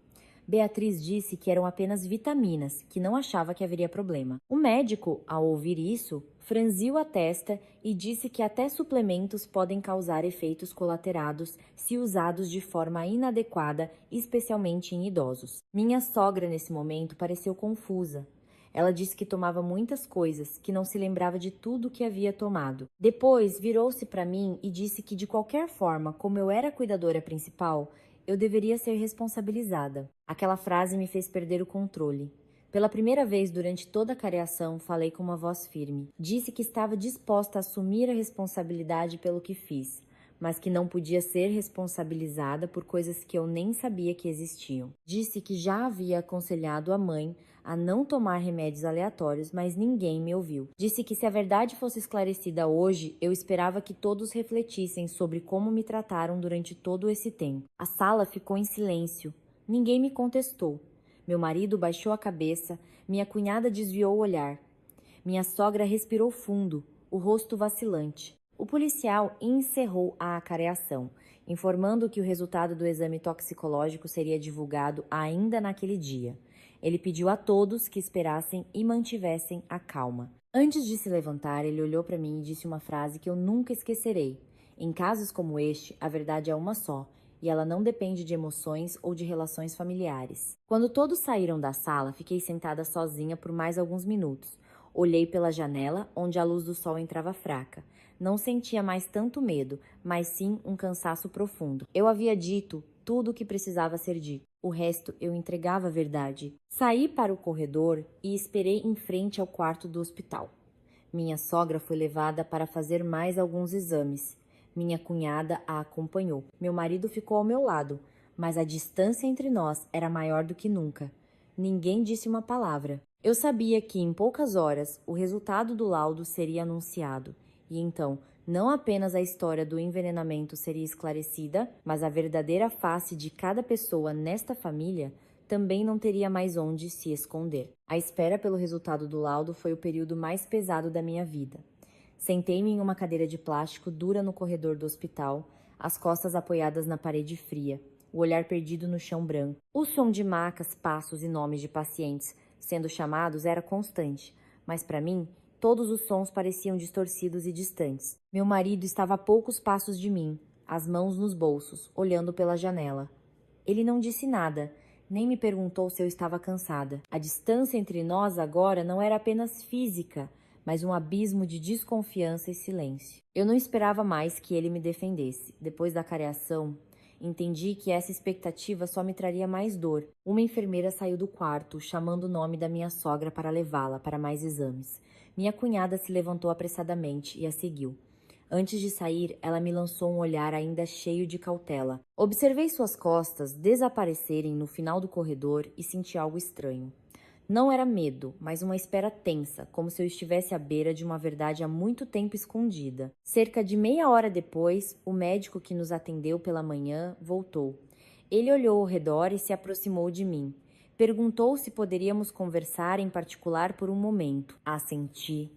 Beatriz disse que eram apenas vitaminas, que não achava que haveria problema. O médico, ao ouvir isso, franziu a testa e disse que até suplementos podem causar efeitos colaterais se usados de forma inadequada, especialmente em idosos. Minha sogra, nesse momento, pareceu confusa. Ela disse que tomava muitas coisas, que não se lembrava de tudo que havia tomado. Depois, virou-se para mim e disse que, de qualquer forma, como eu era a cuidadora principal, eu deveria ser responsabilizada. Aquela frase me fez perder o controle. Pela primeira vez durante toda a careação, falei com uma voz firme. Disse que estava disposta a assumir a responsabilidade pelo que fiz, mas que não podia ser responsabilizada por coisas que eu nem sabia que existiam. Disse que já havia aconselhado a mãe a não tomar remédios aleatórios, mas ninguém me ouviu. Disse que se a verdade fosse esclarecida hoje, eu esperava que todos refletissem sobre como me trataram durante todo esse tempo. A sala ficou em silêncio. Ninguém me contestou. Meu marido baixou a cabeça, minha cunhada desviou o olhar. Minha sogra respirou fundo, o rosto vacilante. O policial encerrou a acareação, informando que o resultado do exame toxicológico seria divulgado ainda naquele dia. Ele pediu a todos que esperassem e mantivessem a calma. Antes de se levantar, ele olhou para mim e disse uma frase que eu nunca esquecerei. Em casos como este, a verdade é uma só, e ela não depende de emoções ou de relações familiares. Quando todos saíram da sala, fiquei sentada sozinha por mais alguns minutos. Olhei pela janela, onde a luz do sol entrava fraca. Não sentia mais tanto medo, mas sim um cansaço profundo. Eu havia dito tudo o que precisava ser dito. O resto eu entregava a verdade. Saí para o corredor e esperei em frente ao quarto do hospital. Minha sogra foi levada para fazer mais alguns exames. Minha cunhada a acompanhou. Meu marido ficou ao meu lado, mas a distância entre nós era maior do que nunca. Ninguém disse uma palavra. Eu sabia que, em poucas horas, o resultado do laudo seria anunciado. E então, não apenas a história do envenenamento seria esclarecida, mas a verdadeira face de cada pessoa nesta família também não teria mais onde se esconder. A espera pelo resultado do laudo foi o período mais pesado da minha vida. Sentei-me em uma cadeira de plástico dura no corredor do hospital, as costas apoiadas na parede fria, o olhar perdido no chão branco. O som de macas, passos e nomes de pacientes sendo chamados era constante, mas para mim, todos os sons pareciam distorcidos e distantes. Meu marido estava a poucos passos de mim, as mãos nos bolsos, olhando pela janela. Ele não disse nada, nem me perguntou se eu estava cansada. A distância entre nós agora não era apenas física, mas um abismo de desconfiança e silêncio. Eu não esperava mais que ele me defendesse. Depois da careação, entendi que essa expectativa só me traria mais dor. Uma enfermeira saiu do quarto, chamando o nome da minha sogra para levá-la para mais exames. Minha cunhada se levantou apressadamente e a seguiu. Antes de sair, ela me lançou um olhar ainda cheio de cautela. Observei suas costas desaparecerem no final do corredor e senti algo estranho. Não era medo, mas uma espera tensa, como se eu estivesse à beira de uma verdade há muito tempo escondida. Cerca de meia hora depois, o médico que nos atendeu pela manhã voltou. Ele olhou ao redor e se aproximou de mim. Perguntou se poderíamos conversar em particular por um momento. Assenti.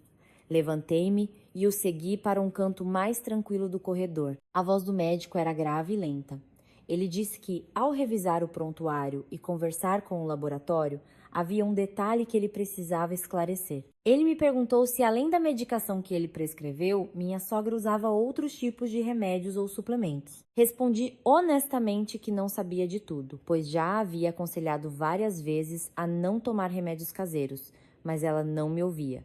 Levantei-me e o segui para um canto mais tranquilo do corredor. A voz do médico era grave e lenta. Ele disse que, ao revisar o prontuário e conversar com o laboratório, havia um detalhe que ele precisava esclarecer. Ele me perguntou se, além da medicação que ele prescreveu, minha sogra usava outros tipos de remédios ou suplementos. Respondi honestamente que não sabia de tudo, pois já havia aconselhado várias vezes a não tomar remédios caseiros, mas ela não me ouvia.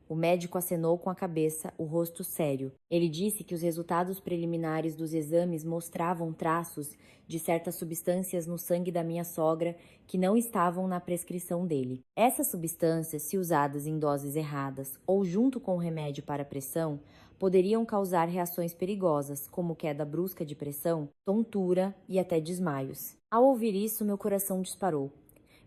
O médico acenou com a cabeça, o rosto sério. Ele disse que os resultados preliminares dos exames mostravam traços de certas substâncias no sangue da minha sogra que não estavam na prescrição dele. Essas substâncias, se usadas em doses erradas ou junto com o remédio para a pressão, poderiam causar reações perigosas, como queda brusca de pressão, tontura e até desmaios. Ao ouvir isso, meu coração disparou.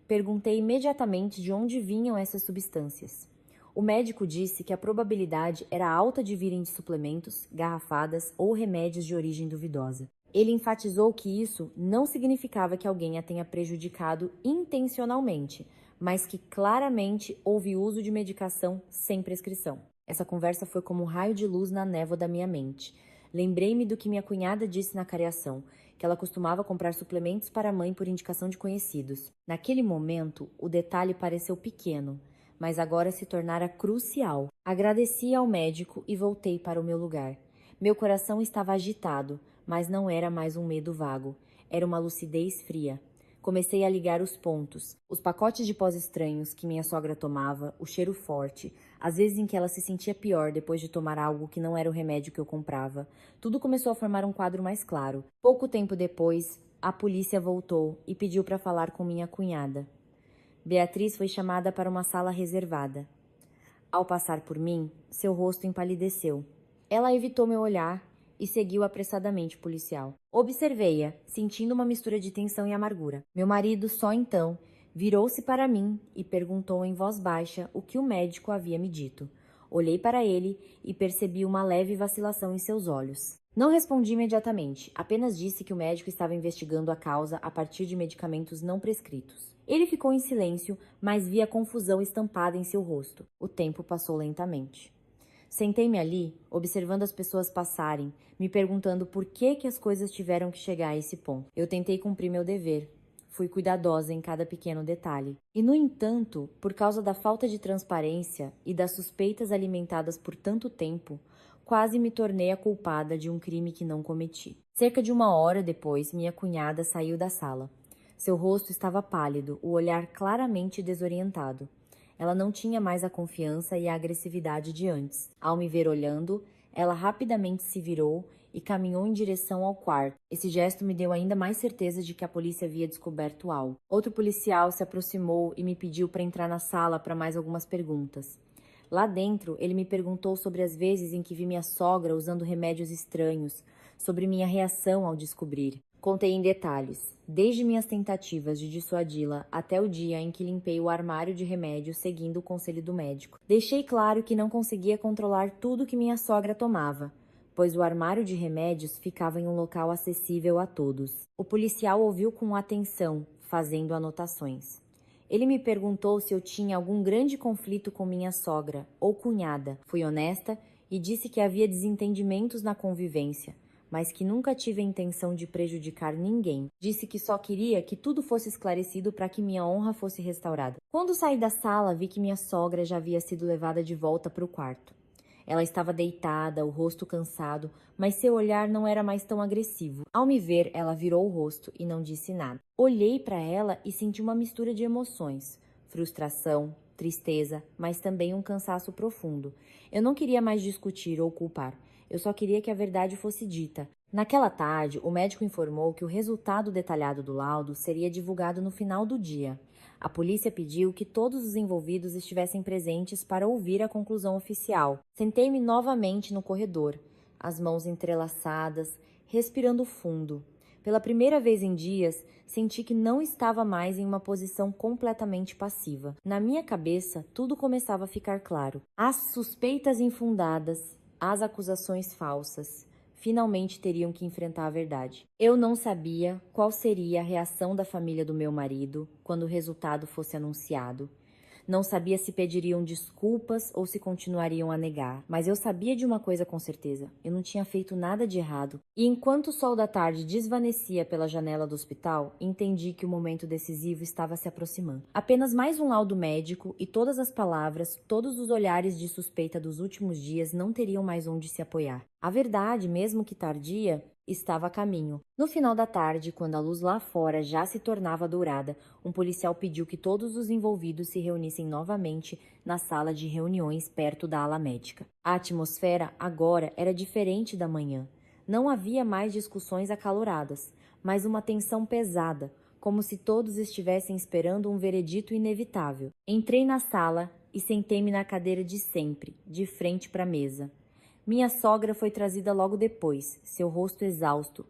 Perguntei imediatamente de onde vinham essas substâncias. O médico disse que a probabilidade era alta de virem de suplementos, garrafadas ou remédios de origem duvidosa. Ele enfatizou que isso não significava que alguém a tenha prejudicado intencionalmente, mas que claramente houve uso de medicação sem prescrição. Essa conversa foi como um raio de luz na névoa da minha mente. Lembrei-me do que minha cunhada disse na cariação, que ela costumava comprar suplementos para a mãe por indicação de conhecidos. Naquele momento, o detalhe pareceu pequeno, mas agora se tornara crucial. Agradeci ao médico e voltei para o meu lugar. Meu coração estava agitado, mas não era mais um medo vago. Era uma lucidez fria. Comecei a ligar os pontos. Os pacotes de pós estranhos que minha sogra tomava, o cheiro forte, as vezes em que ela se sentia pior depois de tomar algo que não era o remédio que eu comprava. Tudo começou a formar um quadro mais claro. Pouco tempo depois, a polícia voltou e pediu para falar com minha cunhada. Beatriz foi chamada para uma sala reservada. Ao passar por mim, seu rosto empalideceu. Ela evitou meu olhar e seguiu apressadamente o policial. Observei-a, sentindo uma mistura de tensão e amargura. Meu marido, só então, virou-se para mim e perguntou em voz baixa o que o médico havia me dito. Olhei para ele e percebi uma leve vacilação em seus olhos. Não respondi imediatamente, apenas disse que o médico estava investigando a causa a partir de medicamentos não prescritos. Ele ficou em silêncio, mas vi a confusão estampada em seu rosto. O tempo passou lentamente. Sentei-me ali, observando as pessoas passarem, me perguntando por que as coisas tiveram que chegar a esse ponto. Eu tentei cumprir meu dever. Fui cuidadosa em cada pequeno detalhe. E, no entanto, por causa da falta de transparência e das suspeitas alimentadas por tanto tempo, quase me tornei a culpada de um crime que não cometi. Cerca de 1 hora depois, minha cunhada saiu da sala. Seu rosto estava pálido, o olhar claramente desorientado. Ela não tinha mais a confiança e a agressividade de antes. Ao me ver olhando, ela rapidamente se virou e caminhou em direção ao quarto. Esse gesto me deu ainda mais certeza de que a polícia havia descoberto algo. Outro policial se aproximou e me pediu para entrar na sala para mais algumas perguntas. Lá dentro, ele me perguntou sobre as vezes em que vi minha sogra usando remédios estranhos, sobre minha reação ao descobrir. Contei em detalhes, desde minhas tentativas de dissuadi-la até o dia em que limpei o armário de remédios seguindo o conselho do médico. Deixei claro que não conseguia controlar tudo que minha sogra tomava, pois o armário de remédios ficava em um local acessível a todos. O policial ouviu com atenção, fazendo anotações. Ele me perguntou se eu tinha algum grande conflito com minha sogra ou cunhada. Fui honesta e disse que havia desentendimentos na convivência, mas que nunca tive a intenção de prejudicar ninguém. Disse que só queria que tudo fosse esclarecido para que minha honra fosse restaurada. Quando saí da sala, vi que minha sogra já havia sido levada de volta para o quarto. Ela estava deitada, o rosto cansado, mas seu olhar não era mais tão agressivo. Ao me ver, ela virou o rosto e não disse nada. Olhei para ela e senti uma mistura de emoções. Frustração, tristeza, mas também um cansaço profundo. Eu não queria mais discutir ou culpar. Eu só queria que a verdade fosse dita. Naquela tarde, o médico informou que o resultado detalhado do laudo seria divulgado no final do dia. A polícia pediu que todos os envolvidos estivessem presentes para ouvir a conclusão oficial. Sentei-me novamente no corredor, as mãos entrelaçadas, respirando fundo. Pela primeira vez em dias, senti que não estava mais em uma posição completamente passiva. Na minha cabeça, tudo começava a ficar claro. As suspeitas infundadas, as acusações falsas, finalmente teriam que enfrentar a verdade. Eu não sabia qual seria a reação da família do meu marido quando o resultado fosse anunciado. Não sabia se pediriam desculpas ou se continuariam a negar, mas eu sabia de uma coisa com certeza: eu não tinha feito nada de errado. E enquanto o sol da tarde desvanecia pela janela do hospital, entendi que o momento decisivo estava se aproximando. Apenas mais um laudo médico e todas as palavras, todos os olhares de suspeita dos últimos dias não teriam mais onde se apoiar. A verdade, mesmo que tardia, estava a caminho. No final da tarde, quando a luz lá fora já se tornava dourada, um policial pediu que todos os envolvidos se reunissem novamente na sala de reuniões perto da ala médica. A atmosfera agora era diferente da manhã. Não havia mais discussões acaloradas, mas uma tensão pesada, como se todos estivessem esperando um veredito inevitável. Entrei na sala e sentei-me na cadeira de sempre, de frente para a mesa. Minha sogra foi trazida logo depois, seu rosto exausto,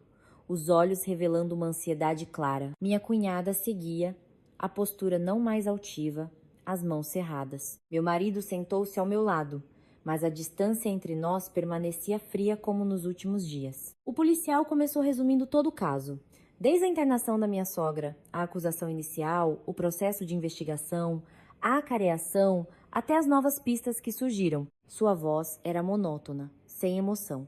os olhos revelando uma ansiedade clara. Minha cunhada seguia, a postura não mais altiva, as mãos cerradas. Meu marido sentou-se ao meu lado, mas a distância entre nós permanecia fria como nos últimos dias. O policial começou resumindo todo o caso. Desde a internação da minha sogra, a acusação inicial, o processo de investigação, a acareação, até as novas pistas que surgiram. Sua voz era monótona, sem emoção,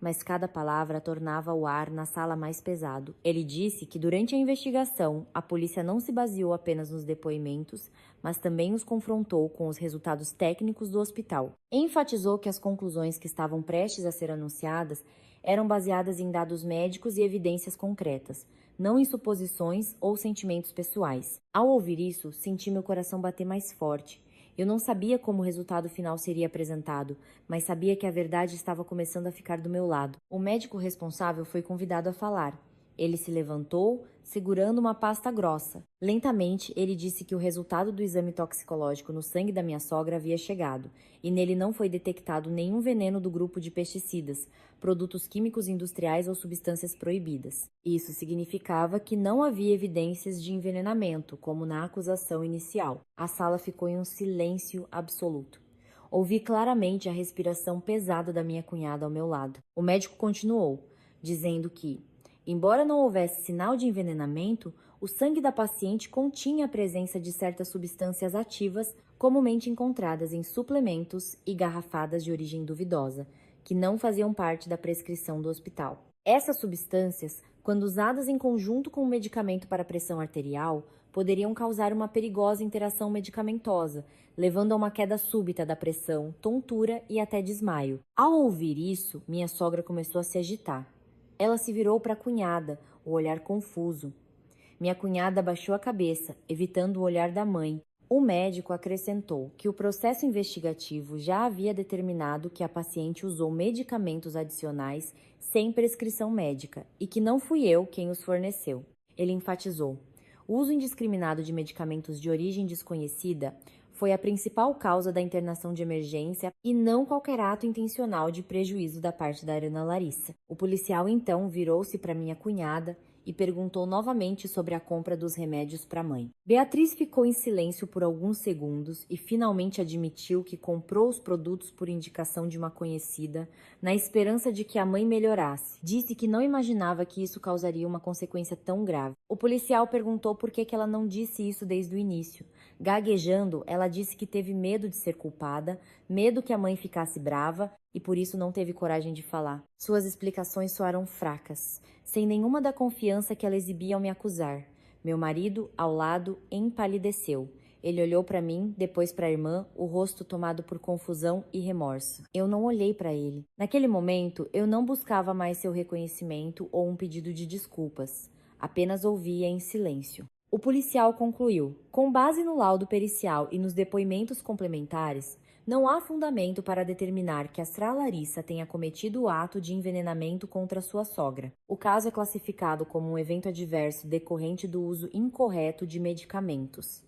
mas cada palavra tornava o ar na sala mais pesado. Ele disse que durante a investigação, a polícia não se baseou apenas nos depoimentos, mas também os confrontou com os resultados técnicos do hospital. Enfatizou que as conclusões que estavam prestes a ser anunciadas eram baseadas em dados médicos e evidências concretas, não em suposições ou sentimentos pessoais. Ao ouvir isso, senti meu coração bater mais forte. Eu não sabia como o resultado final seria apresentado, mas sabia que a verdade estava começando a ficar do meu lado. O médico responsável foi convidado a falar. Ele se levantou, segurando uma pasta grossa. Lentamente, ele disse que o resultado do exame toxicológico no sangue da minha sogra havia chegado, e nele não foi detectado nenhum veneno do grupo de pesticidas, produtos químicos industriais ou substâncias proibidas. Isso significava que não havia evidências de envenenamento, como na acusação inicial. A sala ficou em um silêncio absoluto. Ouvi claramente a respiração pesada da minha cunhada ao meu lado. O médico continuou, dizendo que, embora não houvesse sinal de envenenamento, o sangue da paciente continha a presença de certas substâncias ativas comumente encontradas em suplementos e garrafadas de origem duvidosa, que não faziam parte da prescrição do hospital. Essas substâncias, quando usadas em conjunto com o medicamento para pressão arterial, poderiam causar uma perigosa interação medicamentosa, levando a uma queda súbita da pressão, tontura e até desmaio. Ao ouvir isso, minha sogra começou a se agitar. Ela se virou para a cunhada, o olhar confuso. Minha cunhada abaixou a cabeça, evitando o olhar da mãe. O médico acrescentou que o processo investigativo já havia determinado que a paciente usou medicamentos adicionais sem prescrição médica e que não fui eu quem os forneceu. Ele enfatizou: o uso indiscriminado de medicamentos de origem desconhecida foi a principal causa da internação de emergência e não qualquer ato intencional de prejuízo da parte da Ana Larissa. O policial então virou-se para minha cunhada e perguntou novamente sobre a compra dos remédios para a mãe. Beatriz ficou em silêncio por alguns segundos e finalmente admitiu que comprou os produtos por indicação de uma conhecida, na esperança de que a mãe melhorasse. Disse que não imaginava que isso causaria uma consequência tão grave. O policial perguntou por que ela não disse isso desde o início. Gaguejando, ela disse que teve medo de ser culpada, medo que a mãe ficasse brava e por isso não teve coragem de falar. Suas explicações soaram fracas, sem nenhuma da confiança que ela exibia ao me acusar. Meu marido, ao lado, empalideceu. Ele olhou para mim, depois para a irmã, o rosto tomado por confusão e remorso. Eu não olhei para ele. Naquele momento, eu não buscava mais seu reconhecimento ou um pedido de desculpas. Apenas ouvia em silêncio. O policial concluiu: com base no laudo pericial e nos depoimentos complementares, não há fundamento para determinar que a Sra. Larissa tenha cometido o ato de envenenamento contra sua sogra. O caso é classificado como um evento adverso decorrente do uso incorreto de medicamentos.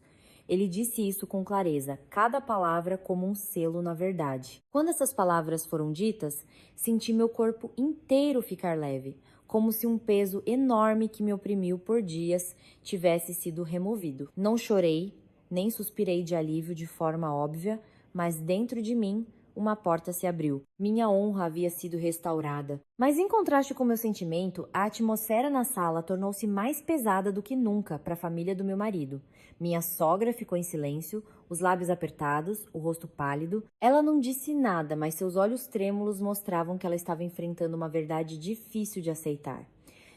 Ele disse isso com clareza, cada palavra como um selo na verdade. Quando essas palavras foram ditas, senti meu corpo inteiro ficar leve, como se um peso enorme que me oprimiu por dias tivesse sido removido. Não chorei, nem suspirei de alívio de forma óbvia, mas dentro de mim, uma porta se abriu. Minha honra havia sido restaurada. Mas em contraste com meu sentimento, a atmosfera na sala tornou-se mais pesada do que nunca para a família do meu marido. Minha sogra ficou em silêncio, os lábios apertados, o rosto pálido. Ela não disse nada, mas seus olhos trêmulos mostravam que ela estava enfrentando uma verdade difícil de aceitar.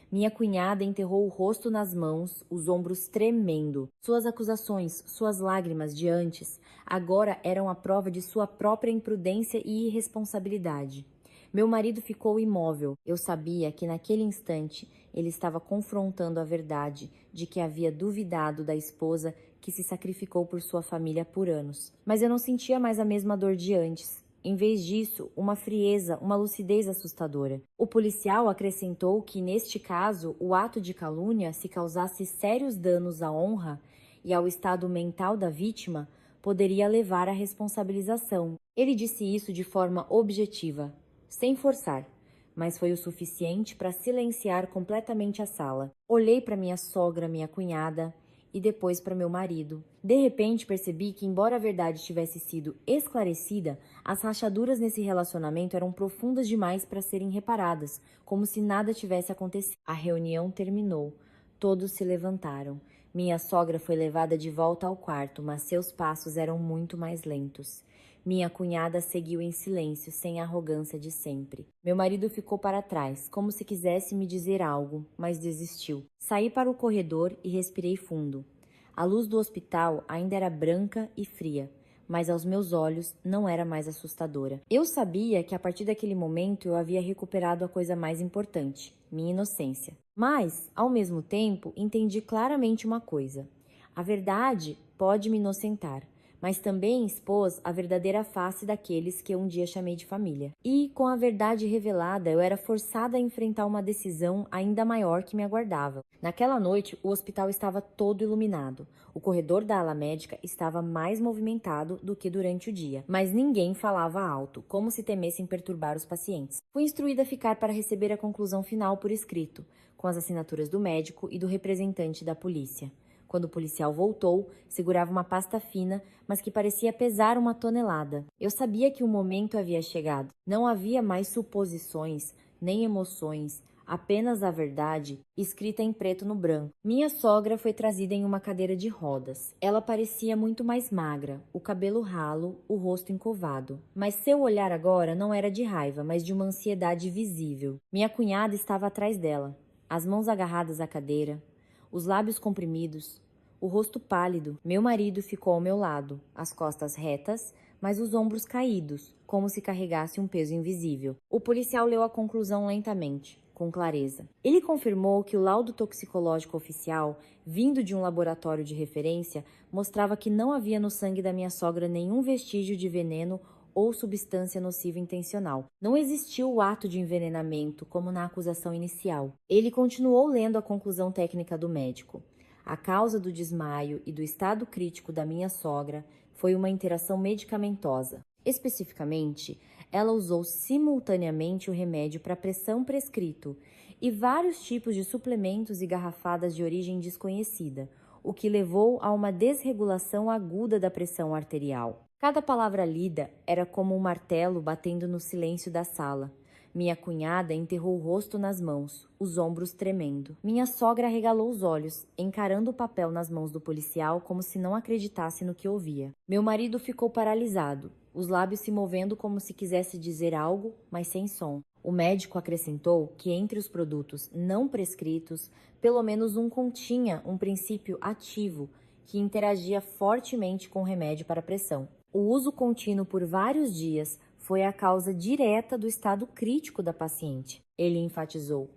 Minha cunhada enterrou o rosto nas mãos, os ombros tremendo. Suas acusações, suas lágrimas de antes, agora eram a prova de sua própria imprudência e irresponsabilidade. Meu marido ficou imóvel. Eu sabia que naquele instante ele estava confrontando a verdade de que havia duvidado da esposa que se sacrificou por sua família por anos. Mas eu não sentia mais a mesma dor de antes. Em vez disso, uma frieza, uma lucidez assustadora. O policial acrescentou que, neste caso, o ato de calúnia, se causasse sérios danos à honra e ao estado mental da vítima, poderia levar à responsabilização. Ele disse isso de forma objetiva, sem forçar, mas foi o suficiente para silenciar completamente a sala. Olhei para minha sogra, minha cunhada e depois para meu marido. De repente percebi que, embora a verdade tivesse sido esclarecida, as rachaduras nesse relacionamento eram profundas demais para serem reparadas, como se nada tivesse acontecido. A reunião terminou. Todos se levantaram. Minha sogra foi levada de volta ao quarto, mas seus passos eram muito mais lentos. Minha cunhada seguiu em silêncio, sem a arrogância de sempre. Meu marido ficou para trás, como se quisesse me dizer algo, mas desistiu. Saí para o corredor e respirei fundo. A luz do hospital ainda era branca e fria, mas aos meus olhos não era mais assustadora. Eu sabia que a partir daquele momento eu havia recuperado a coisa mais importante, minha inocência. Mas, ao mesmo tempo, entendi claramente uma coisa. A verdade pode me inocentar, mas também expôs a verdadeira face daqueles que eu um dia chamei de família. E, com a verdade revelada, eu era forçada a enfrentar uma decisão ainda maior que me aguardava. Naquela noite, o hospital estava todo iluminado. O corredor da ala médica estava mais movimentado do que durante o dia, mas ninguém falava alto, como se temessem perturbar os pacientes. Fui instruída a ficar para receber a conclusão final por escrito, com as assinaturas do médico e do representante da polícia. Quando o policial voltou, segurava uma pasta fina, mas que parecia pesar 1 tonelada. Eu sabia que o momento havia chegado. Não havia mais suposições, nem emoções, apenas a verdade, escrita em preto no branco. Minha sogra foi trazida em uma cadeira de rodas. Ela parecia muito mais magra, o cabelo ralo, o rosto encovado. Mas seu olhar agora não era de raiva, mas de uma ansiedade visível. Minha cunhada estava atrás dela, as mãos agarradas à cadeira, os lábios comprimidos, o rosto pálido. Meu marido ficou ao meu lado, as costas retas, mas os ombros caídos, como se carregasse um peso invisível. O policial leu a conclusão lentamente, com clareza. Ele confirmou que o laudo toxicológico oficial, vindo de um laboratório de referência, mostrava que não havia no sangue da minha sogra nenhum vestígio de veneno ou substância nociva intencional. Não existiu o ato de envenenamento, como na acusação inicial. Ele continuou lendo a conclusão técnica do médico. A causa do desmaio e do estado crítico da minha sogra foi uma interação medicamentosa. Especificamente, ela usou simultaneamente o remédio para pressão prescrito e vários tipos de suplementos e garrafadas de origem desconhecida, o que levou a uma desregulação aguda da pressão arterial. Cada palavra lida era como um martelo batendo no silêncio da sala. Minha cunhada enterrou o rosto nas mãos, os ombros tremendo. Minha sogra arregalou os olhos, encarando o papel nas mãos do policial como se não acreditasse no que ouvia. Meu marido ficou paralisado, os lábios se movendo como se quisesse dizer algo, mas sem som. O médico acrescentou que entre os produtos não prescritos, pelo menos um continha um princípio ativo que interagia fortemente com o remédio para pressão. O uso contínuo por vários dias foi a causa direta do estado crítico da paciente, ele enfatizou.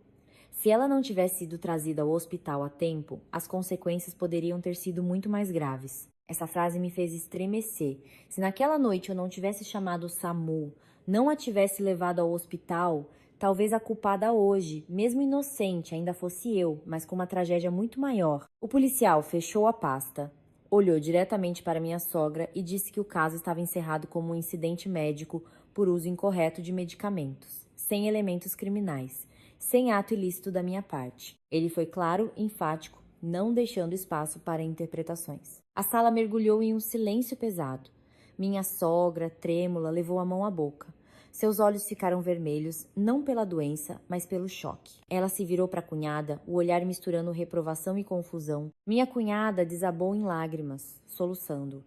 Se ela não tivesse sido trazida ao hospital a tempo, as consequências poderiam ter sido muito mais graves. Essa frase me fez estremecer. Se naquela noite eu não tivesse chamado o SAMU, não a tivesse levado ao hospital, talvez a culpada hoje, mesmo inocente, ainda fosse eu, mas com uma tragédia muito maior. O policial fechou a pasta, olhou diretamente para minha sogra e disse que o caso estava encerrado como um incidente médico por uso incorreto de medicamentos, sem elementos criminais, sem ato ilícito da minha parte. Ele foi claro e enfático, não deixando espaço para interpretações. A sala mergulhou em um silêncio pesado. Minha sogra, trêmula, levou a mão à boca. Seus olhos ficaram vermelhos, não pela doença, mas pelo choque. Ela se virou para a cunhada, o olhar misturando reprovação e confusão. Minha cunhada desabou em lágrimas, soluçando.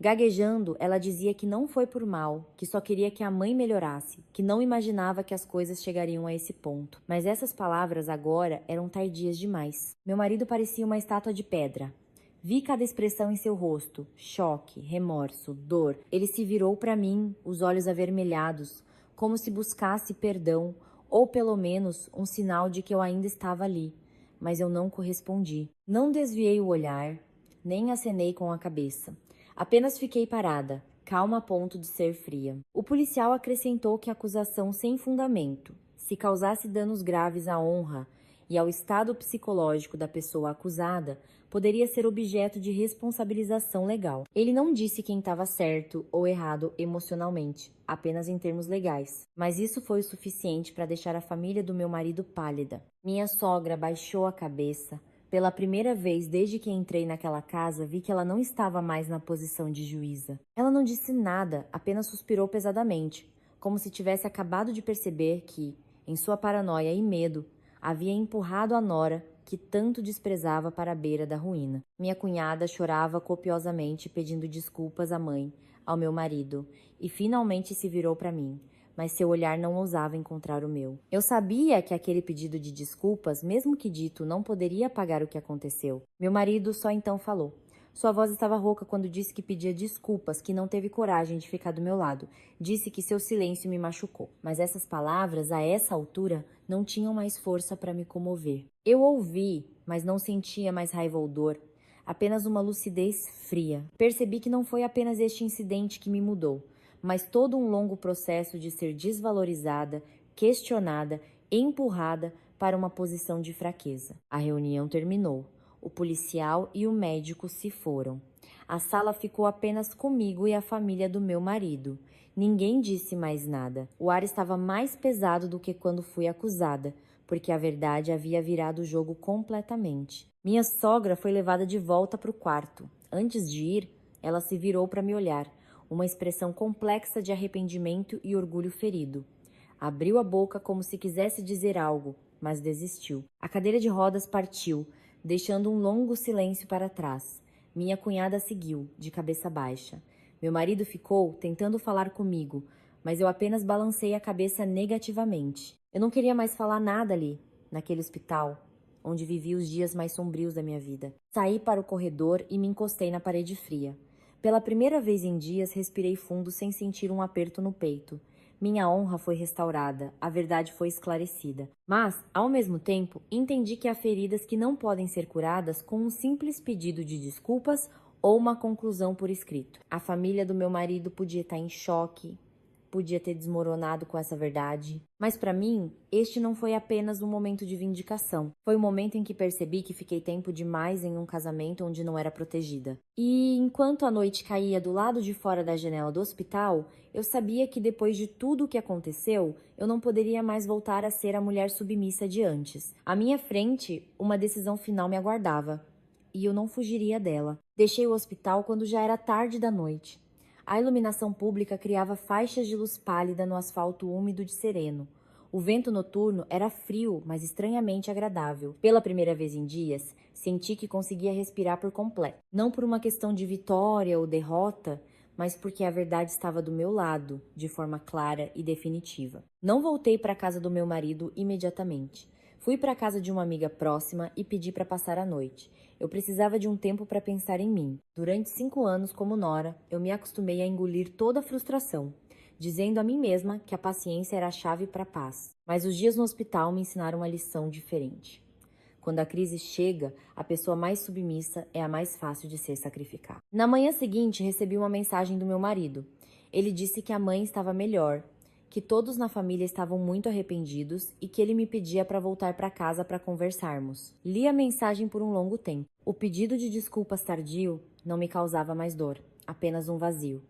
Gaguejando, ela dizia que não foi por mal, que só queria que a mãe melhorasse, que não imaginava que as coisas chegariam a esse ponto. Mas essas palavras agora eram tardias demais. Meu marido parecia uma estátua de pedra. Vi cada expressão em seu rosto, choque, remorso, dor. Ele se virou para mim, os olhos avermelhados, como se buscasse perdão ou pelo menos um sinal de que eu ainda estava ali, mas eu não correspondi. Não desviei o olhar, nem acenei com a cabeça. Apenas fiquei parada, calma a ponto de ser fria. O policial acrescentou que a acusação sem fundamento, se causasse danos graves à honra e ao estado psicológico da pessoa acusada, poderia ser objeto de responsabilização legal. Ele não disse quem estava certo ou errado emocionalmente, apenas em termos legais. Mas isso foi o suficiente para deixar a família do meu marido pálida. Minha sogra baixou a cabeça. Pela primeira vez desde que entrei naquela casa, vi que ela não estava mais na posição de juíza. Ela não disse nada, apenas suspirou pesadamente, como se tivesse acabado de perceber que, em sua paranoia e medo, havia empurrado a nora que tanto desprezava para a beira da ruína. Minha cunhada chorava copiosamente pedindo desculpas à mãe, ao meu marido, e finalmente se virou para mim, mas seu olhar não ousava encontrar o meu. Eu sabia que aquele pedido de desculpas, mesmo que dito, não poderia apagar o que aconteceu. Meu marido só então falou. Sua voz estava rouca quando disse que pedia desculpas, que não teve coragem de ficar do meu lado. Disse que seu silêncio me machucou. Mas essas palavras, a essa altura, não tinham mais força para me comover. Eu ouvi, mas não sentia mais raiva ou dor. Apenas uma lucidez fria. Percebi que não foi apenas este incidente que me mudou, mas todo um longo processo de ser desvalorizada, questionada, empurrada para uma posição de fraqueza. A reunião terminou. O policial e o médico se foram. A sala ficou apenas comigo e a família do meu marido. Ninguém disse mais nada. O ar estava mais pesado do que quando fui acusada, porque a verdade havia virado o jogo completamente. Minha sogra foi levada de volta para o quarto. Antes de ir, ela se virou para me olhar, uma expressão complexa de arrependimento e orgulho ferido. Abriu a boca como se quisesse dizer algo, mas desistiu. A cadeira de rodas partiu, deixando um longo silêncio para trás. Minha cunhada seguiu, de cabeça baixa. Meu marido ficou tentando falar comigo, mas eu apenas balancei a cabeça negativamente. Eu não queria mais falar nada ali, naquele hospital, onde vivi os dias mais sombrios da minha vida. Saí para o corredor e me encostei na parede fria. Pela primeira vez em dias, respirei fundo sem sentir um aperto no peito. Minha honra foi restaurada, a verdade foi esclarecida. Mas, ao mesmo tempo, entendi que há feridas que não podem ser curadas com um simples pedido de desculpas ou uma conclusão por escrito. A família do meu marido podia estar em choque, podia ter desmoronado com essa verdade. Mas para mim, este não foi apenas um momento de vindicação. Foi o momento em que percebi que fiquei tempo demais em um casamento onde não era protegida. E enquanto a noite caía do lado de fora da janela do hospital, eu sabia que depois de tudo o que aconteceu, eu não poderia mais voltar a ser a mulher submissa de antes. À minha frente, uma decisão final me aguardava. E eu não fugiria dela. Deixei o hospital quando já era tarde da noite. A iluminação pública criava faixas de luz pálida no asfalto úmido de sereno. O vento noturno era frio, mas estranhamente agradável. Pela primeira vez em dias, senti que conseguia respirar por completo. Não por uma questão de vitória ou derrota, mas porque a verdade estava do meu lado, de forma clara e definitiva. Não voltei para a casa do meu marido imediatamente. Fui para a casa de uma amiga próxima e pedi para passar a noite. Eu precisava de um tempo para pensar em mim. Durante 5 anos como nora, eu me acostumei a engolir toda a frustração, dizendo a mim mesma que a paciência era a chave para a paz. Mas os dias no hospital me ensinaram uma lição diferente. Quando a crise chega, a pessoa mais submissa é a mais fácil de ser sacrificada. Na manhã seguinte, recebi uma mensagem do meu marido. Ele disse que a mãe estava melhor, que todos na família estavam muito arrependidos e que ele me pedia para voltar para casa para conversarmos. Li a mensagem por um longo tempo. O pedido de desculpas tardio não me causava mais dor, apenas um vazio.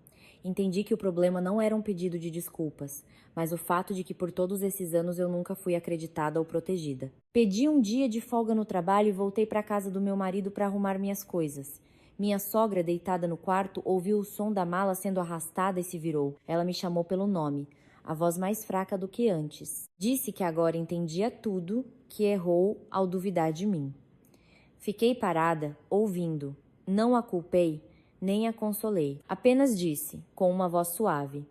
Entendi que o problema não era um pedido de desculpas, mas o fato de que por todos esses anos eu nunca fui acreditada ou protegida. Pedi um dia de folga no trabalho e voltei para casa do meu marido para arrumar minhas coisas. Minha sogra, deitada no quarto, ouviu o som da mala sendo arrastada e se virou. Ela me chamou pelo nome, a voz mais fraca do que antes. Disse que agora entendia tudo, que errou ao duvidar de mim. Fiquei parada, ouvindo. Não a culpei, nem a consolei. Apenas disse, com uma voz suave: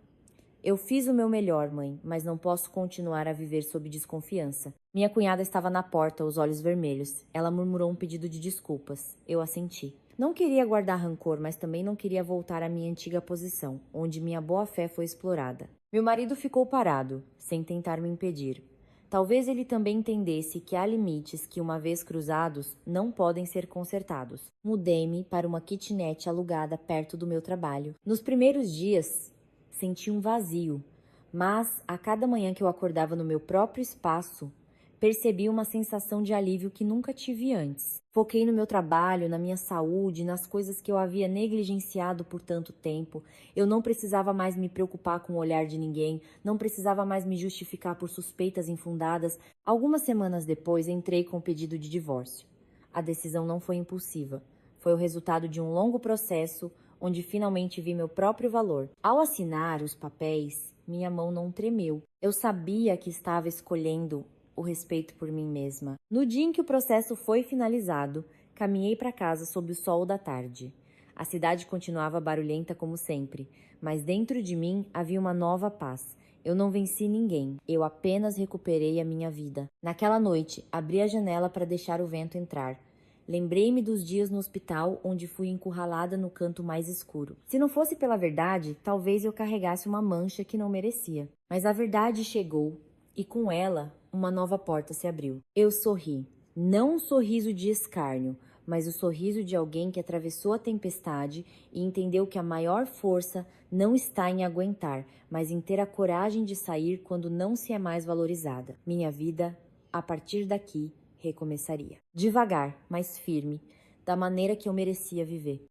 eu fiz o meu melhor, mãe, mas não posso continuar a viver sob desconfiança. Minha cunhada estava na porta, os olhos vermelhos. Ela murmurou um pedido de desculpas. Eu assenti. Não queria guardar rancor, mas também não queria voltar à minha antiga posição, onde minha boa-fé foi explorada. Meu marido ficou parado, sem tentar me impedir. Talvez ele também entendesse que há limites que, uma vez cruzados, não podem ser consertados. Mudei-me para uma kitnet alugada perto do meu trabalho. Nos primeiros dias, senti um vazio, mas a cada manhã que eu acordava no meu próprio espaço, percebi uma sensação de alívio que nunca tive antes. Foquei no meu trabalho, na minha saúde, nas coisas que eu havia negligenciado por tanto tempo. Eu não precisava mais me preocupar com o olhar de ninguém, não precisava mais me justificar por suspeitas infundadas. Algumas semanas depois, entrei com o pedido de divórcio. A decisão não foi impulsiva. Foi o resultado de um longo processo onde finalmente vi meu próprio valor. Ao assinar os papéis, minha mão não tremeu. Eu sabia que estava escolhendo o respeito por mim mesma. No dia em que o processo foi finalizado, caminhei para casa sob o sol da tarde. A cidade continuava barulhenta como sempre, mas dentro de mim havia uma nova paz. Eu não venci ninguém, eu apenas recuperei a minha vida. Naquela noite, abri a janela para deixar o vento entrar. Lembrei-me dos dias no hospital onde fui encurralada no canto mais escuro. Se não fosse pela verdade, talvez eu carregasse uma mancha que não merecia. Mas a verdade chegou e com ela uma nova porta se abriu. Eu sorri, não um sorriso de escárnio, mas o sorriso de alguém que atravessou a tempestade e entendeu que a maior força não está em aguentar, mas em ter a coragem de sair quando não se é mais valorizada. Minha vida, a partir daqui, recomeçaria. Devagar, mas firme, da maneira que eu merecia viver.